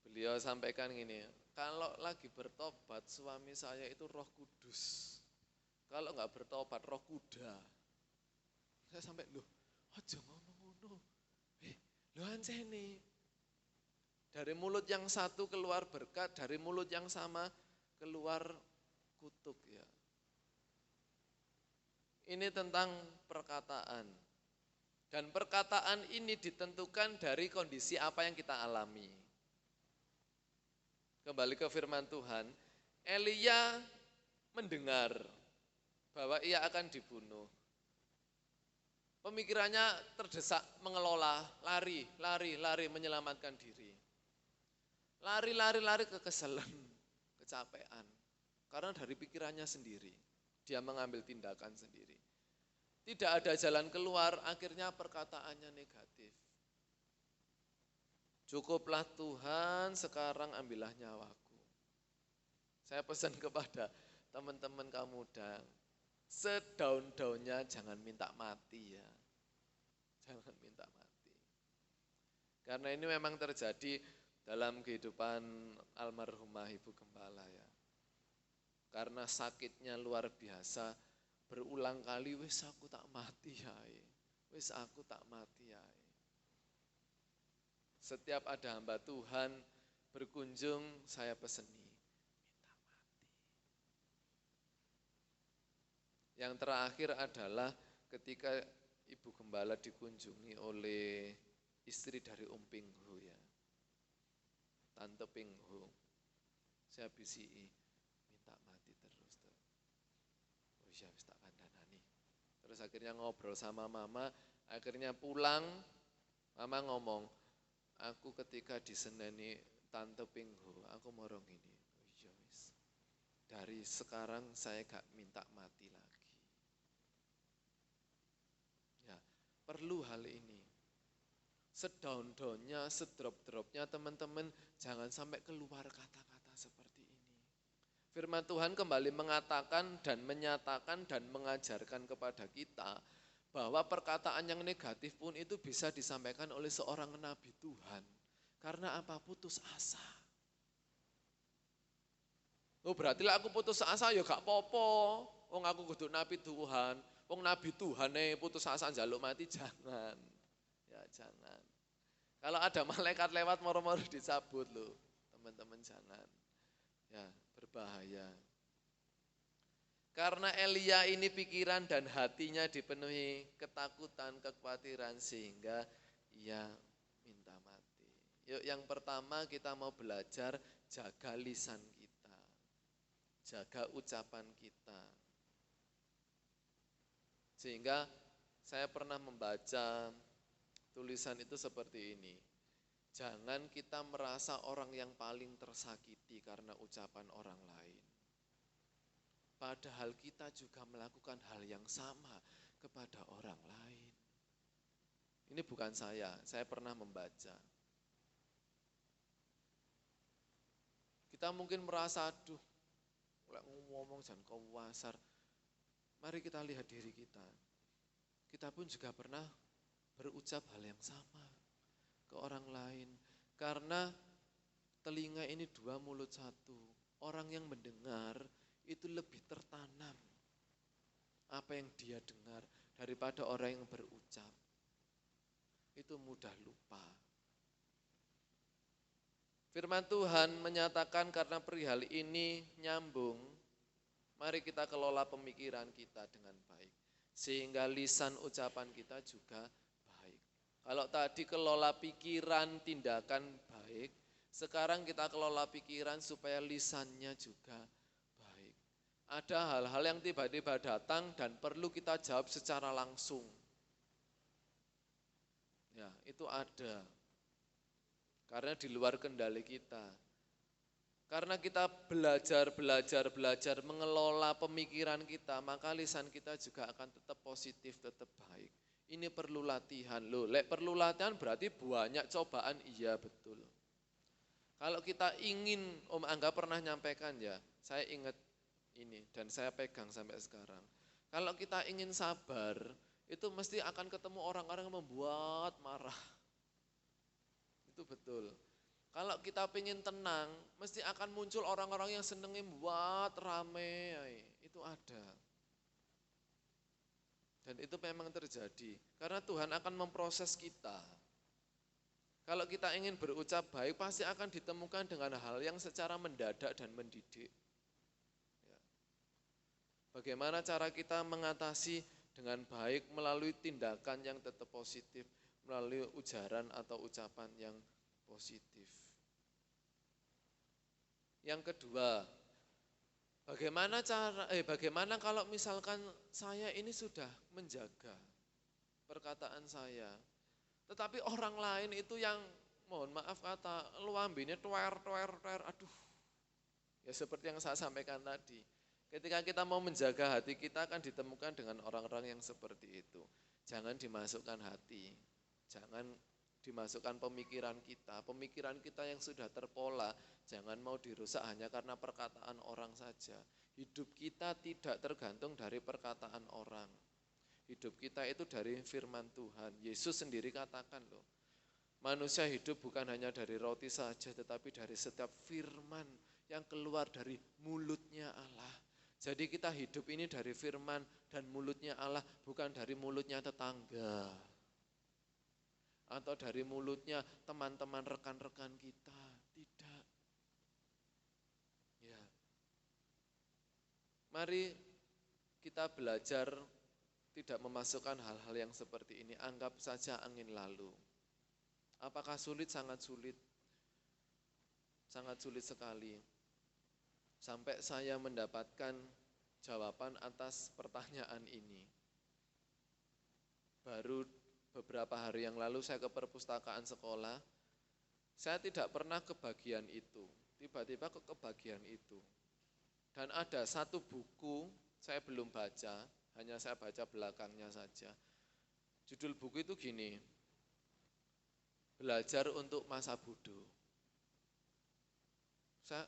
Beliau sampaikan gini, kalau lagi bertobat suami saya itu Roh Kudus. Kalau enggak bertobat Roh Kuda. Saya sampai ojo ngomong ngono. Lho ancene. Dari mulut yang satu keluar berkat, dari mulut yang sama keluar kutuk ya. Ini tentang perkataan. Dan perkataan ini ditentukan dari kondisi apa yang kita alami. Kembali ke firman Tuhan, Elia mendengar bahwa ia akan dibunuh. Pemikirannya terdesak mengelola, lari menyelamatkan diri. Lari kekesalan, kecapean. Karena dari pikirannya sendiri, dia mengambil tindakan sendiri. Tidak ada jalan keluar, akhirnya perkataannya negatif. Cukuplah Tuhan, sekarang ambillah nyawaku. Saya pesan kepada teman-teman kamu muda, sedaun-daunnya jangan minta mati ya. Jangan minta mati. Karena ini memang terjadi dalam kehidupan almarhumah Ibu Gembala ya. Karena sakitnya luar biasa, berulang kali, wis aku tak mati ya. Wis aku tak mati ya. Setiap ada hamba Tuhan berkunjung, saya peseni, minta mati. Yang terakhir adalah ketika Ibu Gembala dikunjungi oleh istri dari Om Pinghu ya. Tante Pinghu, saya bisi, minta mati terus tuh. Oh iya, wis tak kandhanani. Terus akhirnya ngobrol sama mama, akhirnya pulang, mama ngomong, aku ketika diseneni Tante Pinghu, aku morong ini. Oh iya wis. Dari sekarang saya gak minta mati lagi. Ya, perlu hal ini. Sedaun-daunnya, sedrop-dropnya teman-teman, jangan sampai keluar kata-kata seperti ini. Firman Tuhan kembali mengatakan dan menyatakan dan mengajarkan kepada kita bahwa perkataan yang negatif pun itu bisa disampaikan oleh seorang nabi Tuhan. Karena apa? Putus asa. Oh berarti lah aku putus asa ya gak popo. Wong aku kudu nabi Tuhan. Wong nabi Tuhan putus asa njaluk mati, jangan. Ya jangan. Kalau ada malaikat lewat moro-moro dicabut loh. Teman-teman jangan. Ya berbahaya. Karena Elia ini pikiran dan hatinya dipenuhi ketakutan, kekhawatiran sehingga ia minta mati. Yuk yang pertama kita mau belajar jaga lisan kita. Jaga ucapan kita. Sehingga saya pernah membaca tulisan itu seperti ini. Jangan kita merasa orang yang paling tersakiti karena ucapan orang lain. Padahal kita juga melakukan hal yang sama kepada orang lain. Ini bukan saya pernah membaca. Kita mungkin merasa, aduh, ngomong jangan kau wasar. Mari kita lihat diri kita. Kita pun juga pernah berucap hal yang sama ke orang lain. Karena telinga ini dua, mulut satu. Orang yang mendengar itu lebih tertanam apa yang dia dengar daripada orang yang berucap. Itu mudah lupa. Firman Tuhan menyatakan karena perihal ini nyambung, mari kita kelola pemikiran kita dengan baik. Sehingga lisan ucapan kita juga baik. Kalau tadi kelola pikiran, tindakan baik, sekarang kita kelola pikiran supaya lisannya juga baik. Ada hal-hal yang tiba-tiba datang dan perlu kita jawab secara langsung. Ya, itu ada. Karena di luar kendali kita. Karena kita belajar mengelola pemikiran kita, maka lisan kita juga akan tetap positif, tetap baik. Ini perlu latihan loh. Perlu latihan berarti banyak cobaan, iya betul. Kalau kita ingin, Om Angga pernah nyampaikan ya, saya ingat ini dan saya pegang sampai sekarang. Kalau kita ingin sabar, itu mesti akan ketemu orang-orang yang membuat marah. Itu betul. Kalau kita ingin tenang, mesti akan muncul orang-orang yang senengnya buat rame, itu ada. Dan itu memang terjadi, karena Tuhan akan memproses kita. Kalau kita ingin berucap baik, pasti akan ditemukan dengan hal yang secara mendadak dan mendidik. Ya. Bagaimana cara kita mengatasi dengan baik melalui tindakan yang tetap positif, melalui ujaran atau ucapan yang positif. Yang kedua, bagaimana kalau misalkan saya ini sudah menjaga perkataan saya, tetapi orang lain itu yang mohon maaf kata luambine tuer, aduh. Ya seperti yang saya sampaikan tadi, ketika kita mau menjaga hati kita akan ditemukan dengan orang-orang yang seperti itu. Jangan dimasukkan hati, jangan dimasukkan pemikiran kita yang sudah terpola, jangan mau dirusak hanya karena perkataan orang saja. Hidup kita tidak tergantung dari perkataan orang. Hidup kita itu dari firman Tuhan. Yesus sendiri katakan loh, manusia hidup bukan hanya dari roti saja, tetapi dari setiap firman yang keluar dari mulutnya Allah. Jadi kita hidup ini dari firman dan mulutnya Allah, bukan dari mulutnya tetangga. Atau dari mulutnya teman-teman rekan-rekan kita, tidak. Ya. Mari kita belajar tidak memasukkan hal-hal yang seperti ini, anggap saja angin lalu. Apakah sulit? Sangat sulit. Sangat sulit sekali. Sampai saya mendapatkan jawaban atas pertanyaan ini. Baru beberapa hari yang lalu saya ke perpustakaan sekolah, saya tidak pernah kebagian itu, tiba-tiba kebagian itu. Dan ada satu buku, saya belum baca, hanya saya baca belakangnya saja. Judul buku itu gini, Belajar untuk Masa Bodoh. Saya,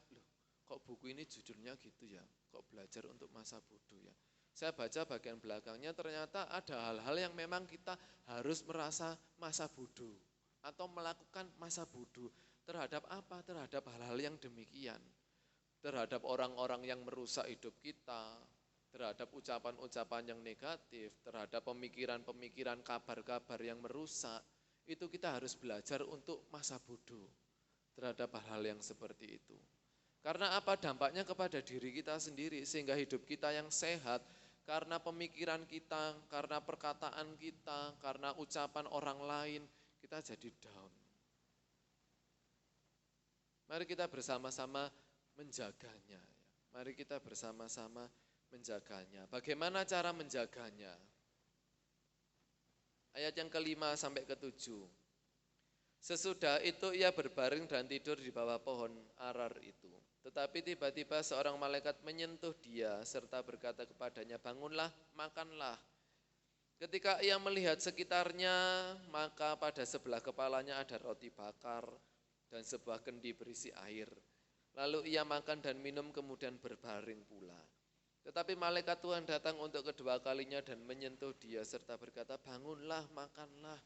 kok buku ini judulnya gitu ya, kok belajar untuk masa bodoh ya. Saya baca bagian belakangnya, ternyata ada hal-hal yang memang kita harus merasa masa bodoh atau melakukan masa bodoh. Terhadap apa? Terhadap hal-hal yang demikian. Terhadap orang-orang yang merusak hidup kita, terhadap ucapan-ucapan yang negatif, terhadap pemikiran-pemikiran, kabar-kabar yang merusak. Itu kita harus belajar untuk masa bodoh terhadap hal-hal yang seperti itu. Karena apa? Dampaknya kepada diri kita sendiri, sehingga hidup kita yang sehat, karena pemikiran kita, karena perkataan kita, karena ucapan orang lain, kita jadi down. Mari kita bersama-sama menjaganya. Mari kita bersama-sama menjaganya. Bagaimana cara menjaganya? Ayat yang ke-5 sampai ke-7. Sesudah itu ia berbaring dan tidur di bawah pohon arar itu. Tetapi tiba-tiba seorang malaikat menyentuh dia serta berkata kepadanya, bangunlah, makanlah. Ketika ia melihat sekitarnya, maka pada sebelah kepalanya ada roti bakar dan sebuah kendi berisi air. Lalu ia makan dan minum kemudian berbaring pula. Tetapi malaikat Tuhan datang untuk kedua kalinya dan menyentuh dia serta berkata, bangunlah, makanlah.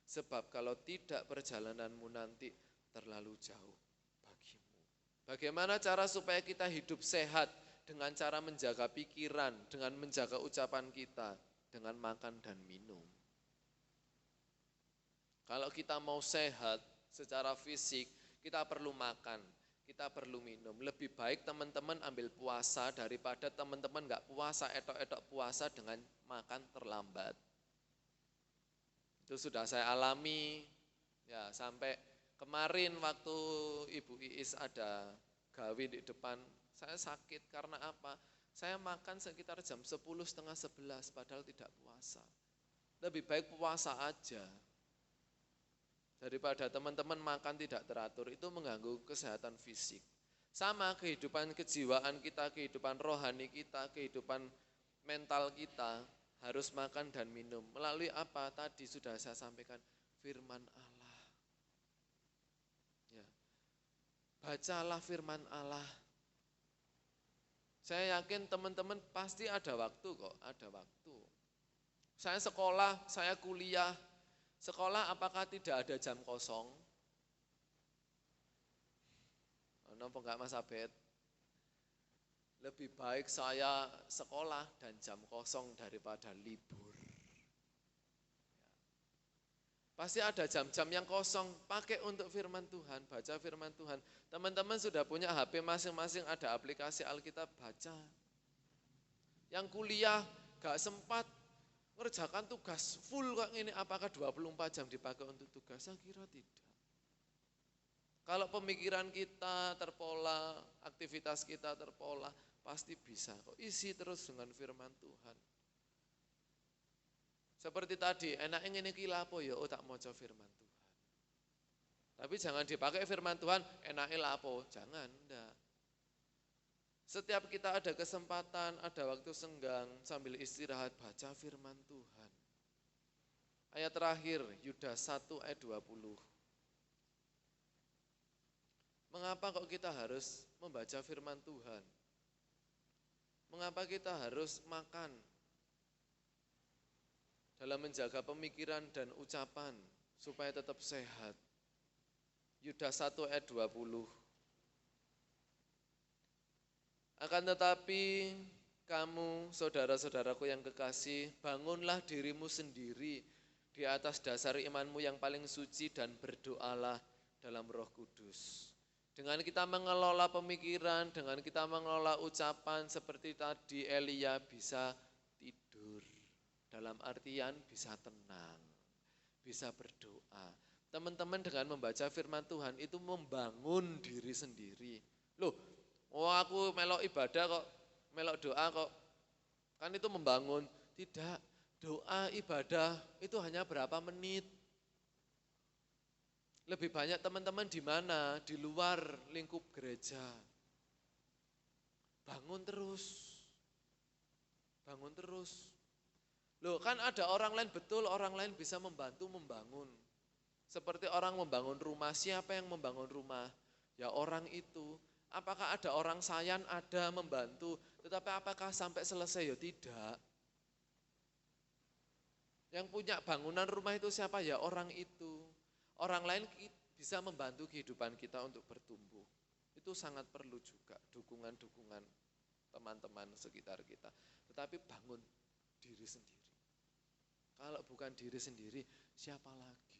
Sebab kalau tidak perjalananmu nanti terlalu jauh bagimu. Bagaimana cara supaya kita hidup sehat? Dengan cara menjaga pikiran, dengan menjaga ucapan kita, dengan makan dan minum. Kalau kita mau sehat secara fisik, kita perlu makan, kita perlu minum. Lebih baik teman-teman ambil puasa daripada teman-teman enggak puasa, etok-etok puasa dengan makan terlambat. Itu sudah saya alami, ya sampai kemarin waktu Ibu Iis ada gawe di depan, saya sakit karena apa? Saya makan sekitar jam 10, setengah 11 padahal tidak puasa. Lebih baik puasa aja. Daripada teman-teman makan tidak teratur, itu mengganggu kesehatan fisik. Sama kehidupan kejiwaan kita, kehidupan rohani kita, kehidupan mental kita harus makan dan minum. Melalui apa? Tadi sudah saya sampaikan, firman Allah. Ya. Bacalah firman Allah. Saya yakin teman-teman pasti ada waktu kok, ada waktu. Saya sekolah, saya kuliah. Sekolah apakah tidak ada jam kosong? Kenapa enggak Mas Abed? Lebih baik saya sekolah dan jam kosong daripada libur. Pasti ada jam-jam yang kosong, pakai untuk firman Tuhan, baca firman Tuhan. Teman-teman sudah punya HP masing-masing, ada aplikasi Alkitab, baca. Yang kuliah gak sempat ngerjakan tugas full kok ini, apakah 24 jam dipakai untuk tugas? Saya kira tidak. Kalau pemikiran kita terpola, aktivitas kita terpola, pasti bisa kok. Isi terus dengan firman Tuhan. Seperti tadi, enaknya ini kilapo ya, tak maca firman Tuhan. Tapi jangan dipakai firman Tuhan, enaknya lapo, jangan, enggak. Setiap kita ada kesempatan, ada waktu senggang, sambil istirahat, baca firman Tuhan. Ayat terakhir, Yudas 1 ayat 20. Mengapa kok kita harus membaca firman Tuhan? Mengapa kita harus makan dalam menjaga pemikiran dan ucapan supaya tetap sehat? Yudas 1 ayat 20. Akan tetapi kamu, saudara-saudaraku yang kekasih, bangunlah dirimu sendiri di atas dasar imanmu yang paling suci dan berdoalah dalam Roh Kudus. Dengan kita mengelola pemikiran, dengan kita mengelola ucapan seperti tadi, Elia bisa tidur. Dalam artian bisa tenang, bisa berdoa. Teman-teman dengan membaca firman Tuhan itu membangun diri sendiri. Loh, aku melok ibadah kok, melok doa kok, kan itu membangun. Tidak, doa ibadah itu hanya berapa menit. Lebih banyak teman-teman di mana? Di luar lingkup gereja. Bangun terus. Bangun terus. Loh, kan ada orang lain, betul orang lain bisa membantu membangun. Seperti orang membangun rumah, siapa yang membangun rumah? Ya orang itu. Apakah ada orang sayan? Ada membantu. Tetapi apakah sampai selesai? Ya tidak. Yang punya bangunan rumah itu siapa? Ya orang itu. Orang lain bisa membantu kehidupan kita untuk bertumbuh. Itu sangat perlu juga dukungan-dukungan teman-teman sekitar kita. Tetapi bangun diri sendiri. Kalau bukan diri sendiri, siapa lagi?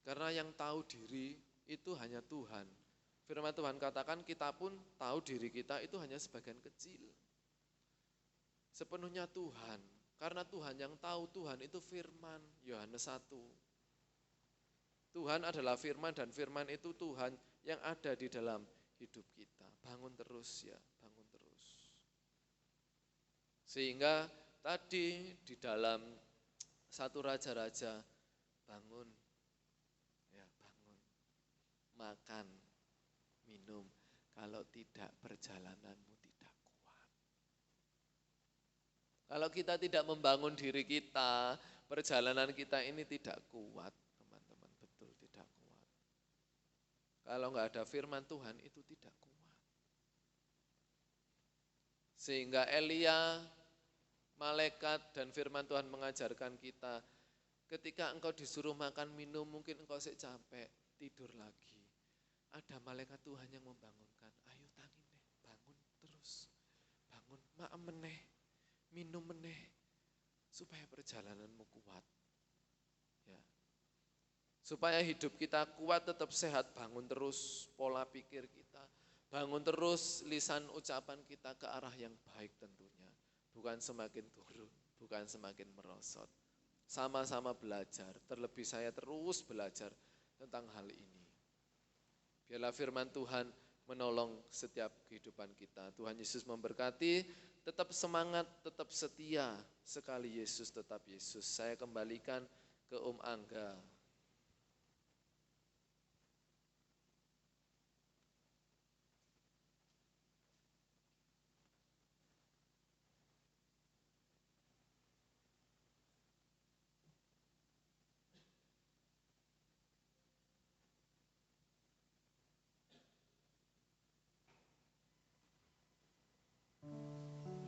Karena yang tahu diri itu hanya Tuhan. Firman Tuhan katakan kita pun tahu diri kita itu hanya sebagian kecil. Sepenuhnya Tuhan. Karena Tuhan yang tahu, Tuhan itu firman. Yohanes 1. Tuhan adalah firman dan firman itu Tuhan yang ada di dalam hidup kita. Bangun terus ya, bangun terus. Sehingga tadi di dalam 1 Raja-Raja, bangun, ya bangun, makan, minum. Kalau tidak perjalananmu tidak kuat. Kalau kita tidak membangun diri kita, perjalanan kita ini tidak kuat. Kalau enggak ada firman Tuhan itu tidak kuat. Sehingga Elia, malaikat dan firman Tuhan mengajarkan kita, ketika engkau disuruh makan minum mungkin engkau capek, tidur lagi. Ada malaikat Tuhan yang membangunkan, ayo tangin deh, bangun terus. Bangun, maem meneh, minum meneh, supaya perjalananmu kuat. Ya. Supaya hidup kita kuat, tetap sehat, bangun terus pola pikir kita. Bangun terus lisan ucapan kita ke arah yang baik tentunya. Bukan semakin turun, bukan semakin merosot. Sama-sama belajar, terlebih saya terus belajar tentang hal ini. Biarlah firman Tuhan menolong setiap kehidupan kita. Tuhan Yesus memberkati, tetap semangat, tetap setia. Sekali Yesus, tetap Yesus. Saya kembalikan ke Om Angga.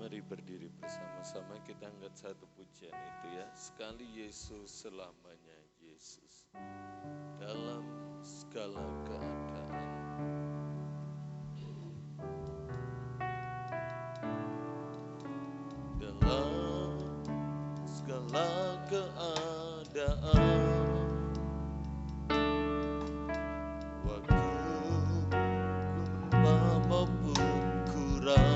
Mari berdiri bersama-sama, kita angkat satu pujian itu ya. Sekali Yesus, selamanya Yesus. Dalam segala keadaan. Dalam segala keadaan. Waktu ku maupun kurang.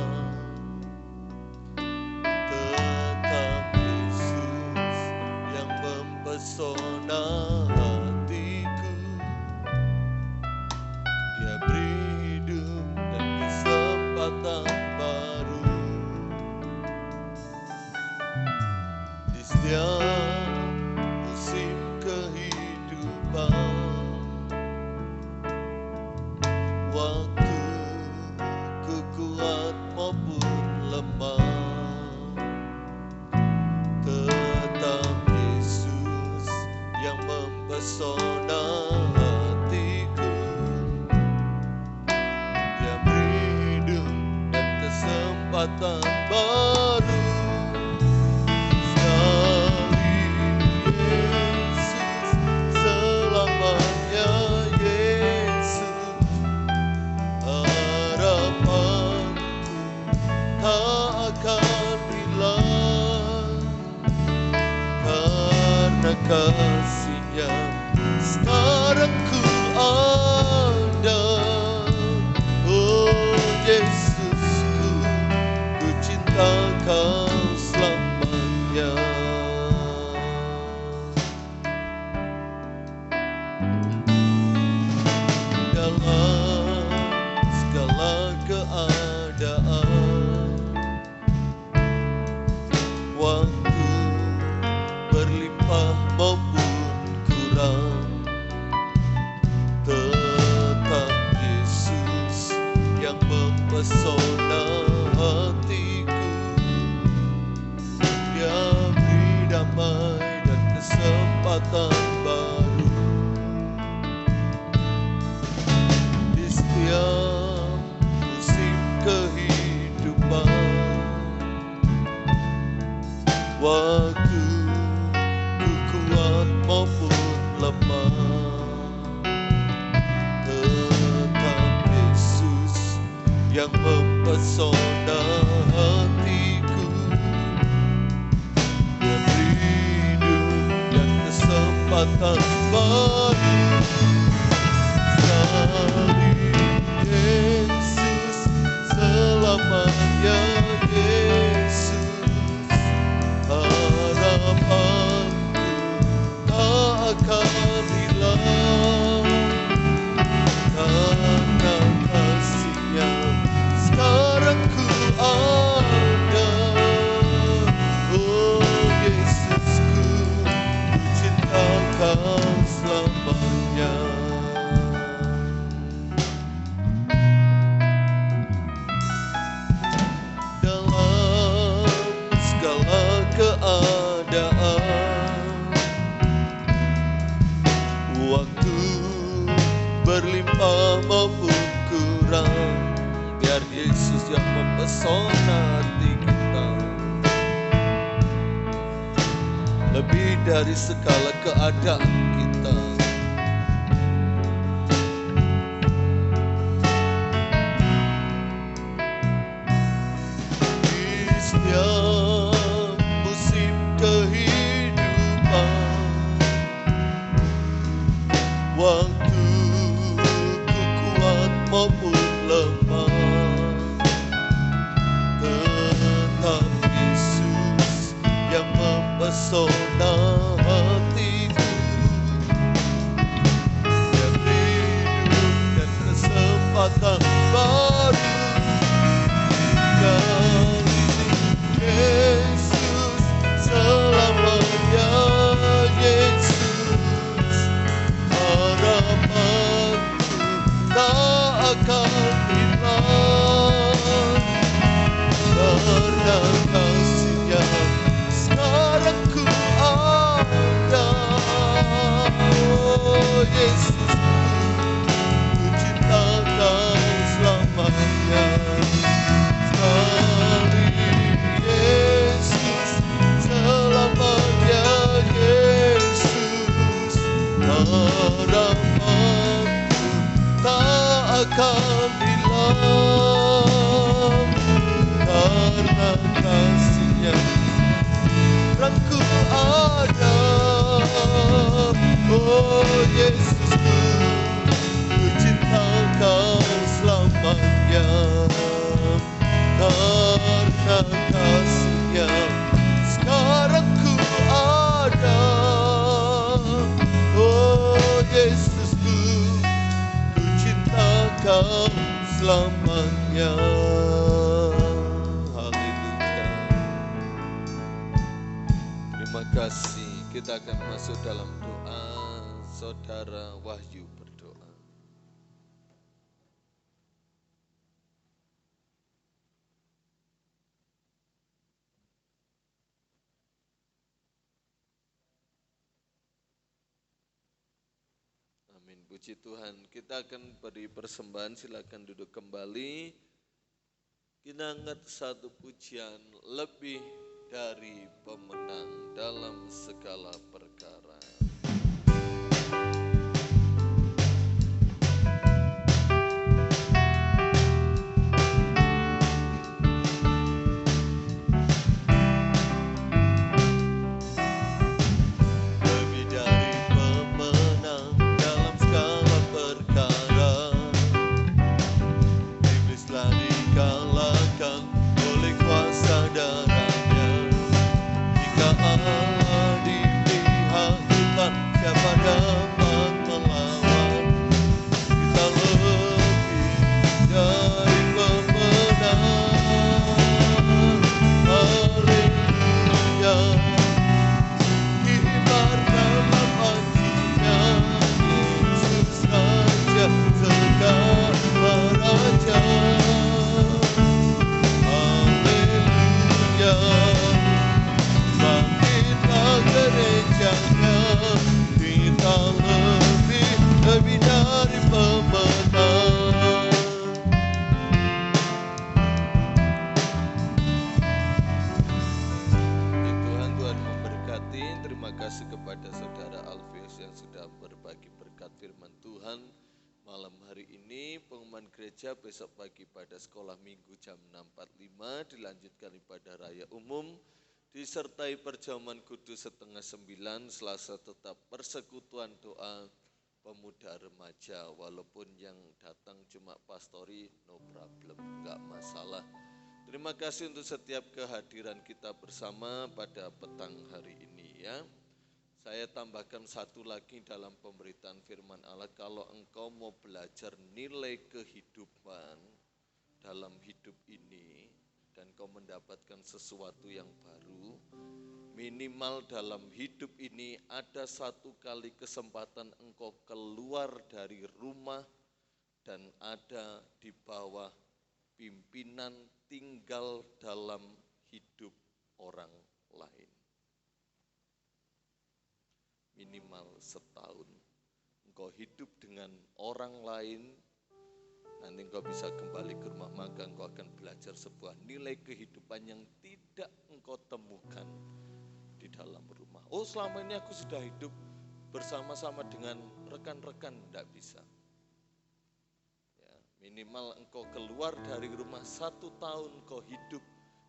Pesona hatiku, Dia beri hidup dan kesempatan baru. Di setiap musim kehidupan, waktu ku kuat maupun lemah, pesona hatiku, Dia beri hidup dan kesempatan baru. Sekali Yesus, selamanya Yesus, harapanku tak akan hilang, karena kasih-Nya sekarang ku ada. Oh Yesusku, ku cinta Kau selamanya. Dalam segala keadaan, waktu berlimpah maupun kurang, tetap Yesus yang mempesona hatiku. Dia beri damai dan kesempatan baru. Di setiap musim kehidupan, waktu ku kuat maupun lemah, tetap Yesus yang mempesona hatiku. Dia beri hidup dan kesempatan baru. Sekali Yesus, selamanya Yesus, harapanku tak akan hilang, karena kasih-Nya sekarang ku ada. Oh Yesusku, ku cinta Kau selamanya. Dalam segala keadaan, waktu berlimpah maupun kurang, biar Yesus yang mempesona hati kita. Lebih dari segala keadaan kita. Di setiap musim kehidupan, waktu ku kuat maupun lemah, tetap Yesus yang mempesona hatiku. sekarang ku ada. Oh Yesusku, ku cinta Kau selamanya. Karena kasih-Nya sekarang ku ada. Oh Yesusku, ku cinta Kau selamanya. Haleluya. Terima kasih. Kita akan masuk dalam doa. Saudara Wahyu berdoa. Amin. Puji Tuhan. Kita akan beri persembahan. Silakan duduk kembali. Kita angkat satu pujian, lebih dari pemenang dalam segala perkara. Lebih dari pemenang dalam segala perkara. Iblis telah dikalahkan oleh kuasa darahnya. Jika Allah di pihak kita, siapa dapat melawan? Kita lebih dari pemenang. Haleluya. Kibar dalam hatinya Yesus Raja segala raja. Haleluya. Bangkitlah gerejanya, kita lebih dari pemenang. Tuhan memberkati. Terima kasih kepada Saudara Alfius yang sudah berbagi berkat firman Tuhan malam hari ini. Pengumuman gereja besok pagi pada sekolah minggu jam 6.45 dilanjutkan ibadah raya umum disertai perjamuan kudus setengah 9. Selasa tetap persekutuan doa pemuda remaja, walaupun yang datang cuma pastori, no problem, enggak masalah. Terima kasih untuk setiap kehadiran kita bersama pada petang hari ini ya. Saya tambahkan satu lagi dalam pemberitaan firman Allah, kalau engkau mau belajar nilai kehidupan dalam hidup ini dan kau mendapatkan sesuatu yang baru, minimal dalam hidup ini ada satu kali kesempatan engkau keluar dari rumah dan ada di bawah pimpinan, tinggal dalam hidup orang lain. Minimal setahun engkau hidup dengan orang lain. Nanti engkau bisa kembali ke rumah, maka engkau akan belajar sebuah nilai kehidupan yang tidak engkau temukan di dalam rumah. Oh, selama ini aku sudah hidup bersama-sama dengan rekan-rekan, tidak bisa. Ya, minimal engkau keluar dari rumah 1 tahun, engkau hidup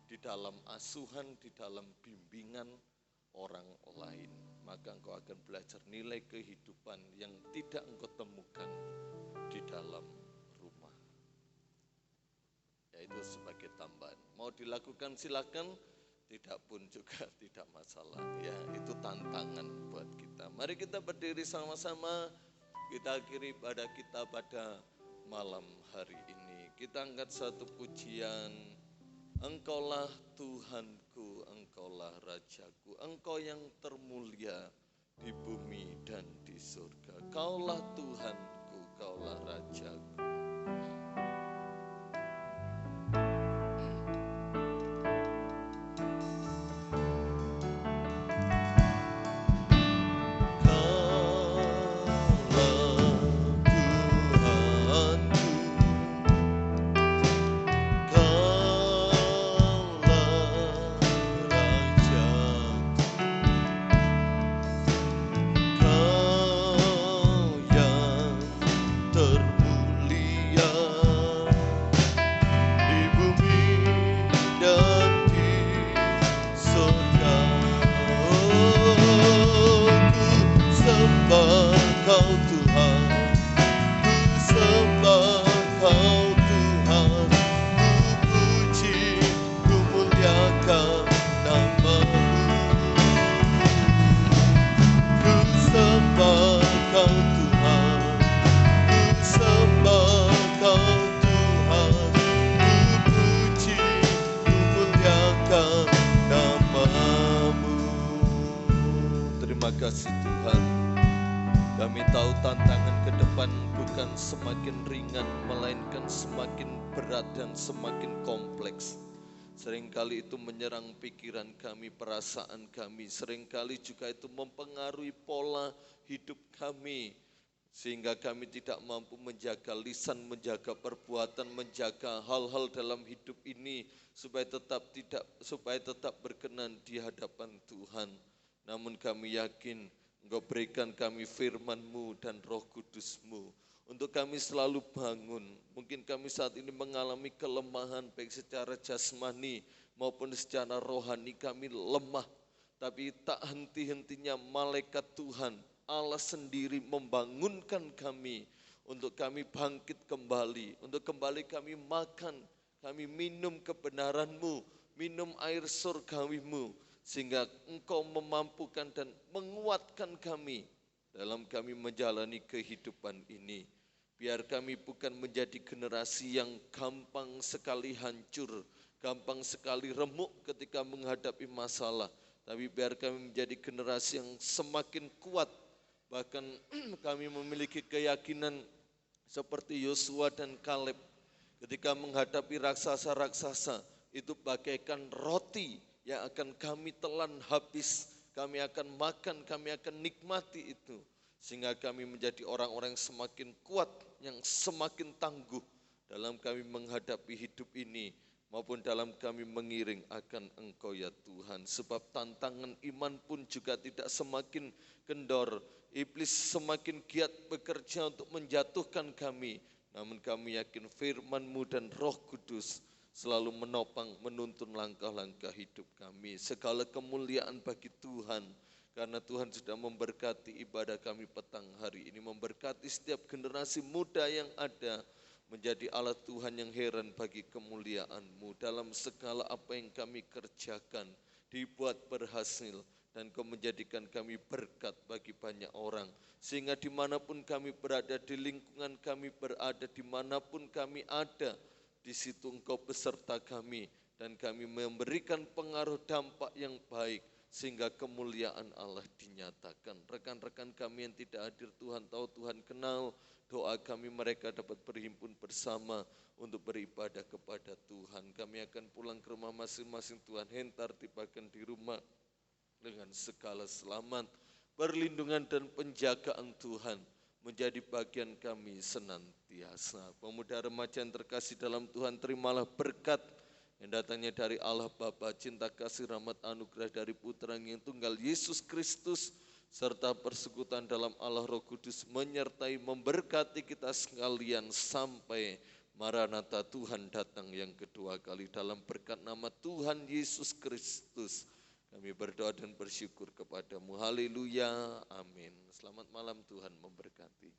di dalam asuhan, di dalam bimbingan orang lain. Maka engkau akan belajar nilai kehidupan yang tidak engkau temukan di dalam rumah. Yaitu sebagai tambahan. Mau dilakukan silakan, tidak pun juga tidak masalah. Ya, itu tantangan buat kita. Mari kita berdiri sama-sama, kita akhiri pada kita pada malam hari ini. Kita angkat satu pujian. Engkaulah Tuhanku, Engkaulah Rajaku, Engkau yang termulia di bumi dan di surga. Kaulah Tuhanku, Kaulah Rajaku. Termulia kehidupan bukan semakin ringan, melainkan semakin berat dan semakin kompleks. Seringkali itu menyerang pikiran kami, perasaan kami. Seringkali juga itu mempengaruhi pola hidup kami. Sehingga kami tidak mampu menjaga lisan, menjaga perbuatan, menjaga hal-hal dalam hidup ini supaya tetap berkenan di hadapan Tuhan. Namun kami yakin Engkau berikan kami firman-Mu dan Roh Kudus-Mu untuk kami selalu bangun. Mungkin kami saat ini mengalami kelemahan baik secara jasmani maupun secara rohani, kami lemah. Tapi tak henti-hentinya malaikat Tuhan, Allah sendiri membangunkan kami untuk kami bangkit kembali, untuk kembali kami makan, kami minum kebenaran-Mu, minum air surgawi-Mu, sehingga Engkau memampukan dan menguatkan kami dalam kami menjalani kehidupan ini. Biar kami bukan menjadi generasi yang gampang sekali hancur, gampang sekali remuk ketika menghadapi masalah. Tapi biar kami menjadi generasi yang semakin kuat. Bahkan kami memiliki keyakinan seperti Yosua dan Kaleb. Ketika menghadapi raksasa-raksasa, itu bagaikan roti yang akan kami telan habis. Kami akan makan, kami akan nikmati itu. Sehingga kami menjadi orang-orang yang semakin kuat, yang semakin tangguh dalam kami menghadapi hidup ini, maupun dalam kami mengiring akan Engkau ya Tuhan. Sebab tantangan iman pun juga tidak semakin kendor. Iblis semakin giat bekerja untuk menjatuhkan kami. Namun kami yakin firman-Mu dan Roh Kudus selalu menopang, menuntun langkah-langkah hidup kami. Segala kemuliaan bagi Tuhan. Karena Tuhan sudah memberkati ibadah kami petang hari ini. Memberkati setiap generasi muda yang ada. Menjadi alat Tuhan yang heran bagi kemuliaan-Mu. Dalam segala apa yang kami kerjakan. Dibuat berhasil. Dan Kau menjadikan kami berkat bagi banyak orang. Sehingga dimanapun kami berada, di lingkungan kami berada, dimanapun kami ada, di situ Engkau beserta kami. Dan kami memberikan pengaruh dampak yang baik. Sehingga kemuliaan Allah dinyatakan. Rekan-rekan kami yang tidak hadir, Tuhan tahu, Tuhan kenal. Doa kami mereka dapat berhimpun bersama untuk beribadah kepada Tuhan. Kami akan pulang ke rumah masing-masing. Tuhan hentar tibakan di rumah dengan segala selamat. Perlindungan dan penjagaan Tuhan menjadi bagian kami senantiasa. Pemuda remaja yang terkasih dalam Tuhan, terimalah berkat yang datangnya dari Allah Bapa, cinta kasih rahmat anugerah dari Putra yang tunggal Yesus Kristus, serta persekutuan dalam Allah Roh Kudus menyertai memberkati kita sekalian sampai Maranatha Tuhan datang yang kedua kali. Dalam berkat nama Tuhan Yesus Kristus kami berdoa dan bersyukur kepadamu. Haleluya, amin. Selamat malam, Tuhan memberkati.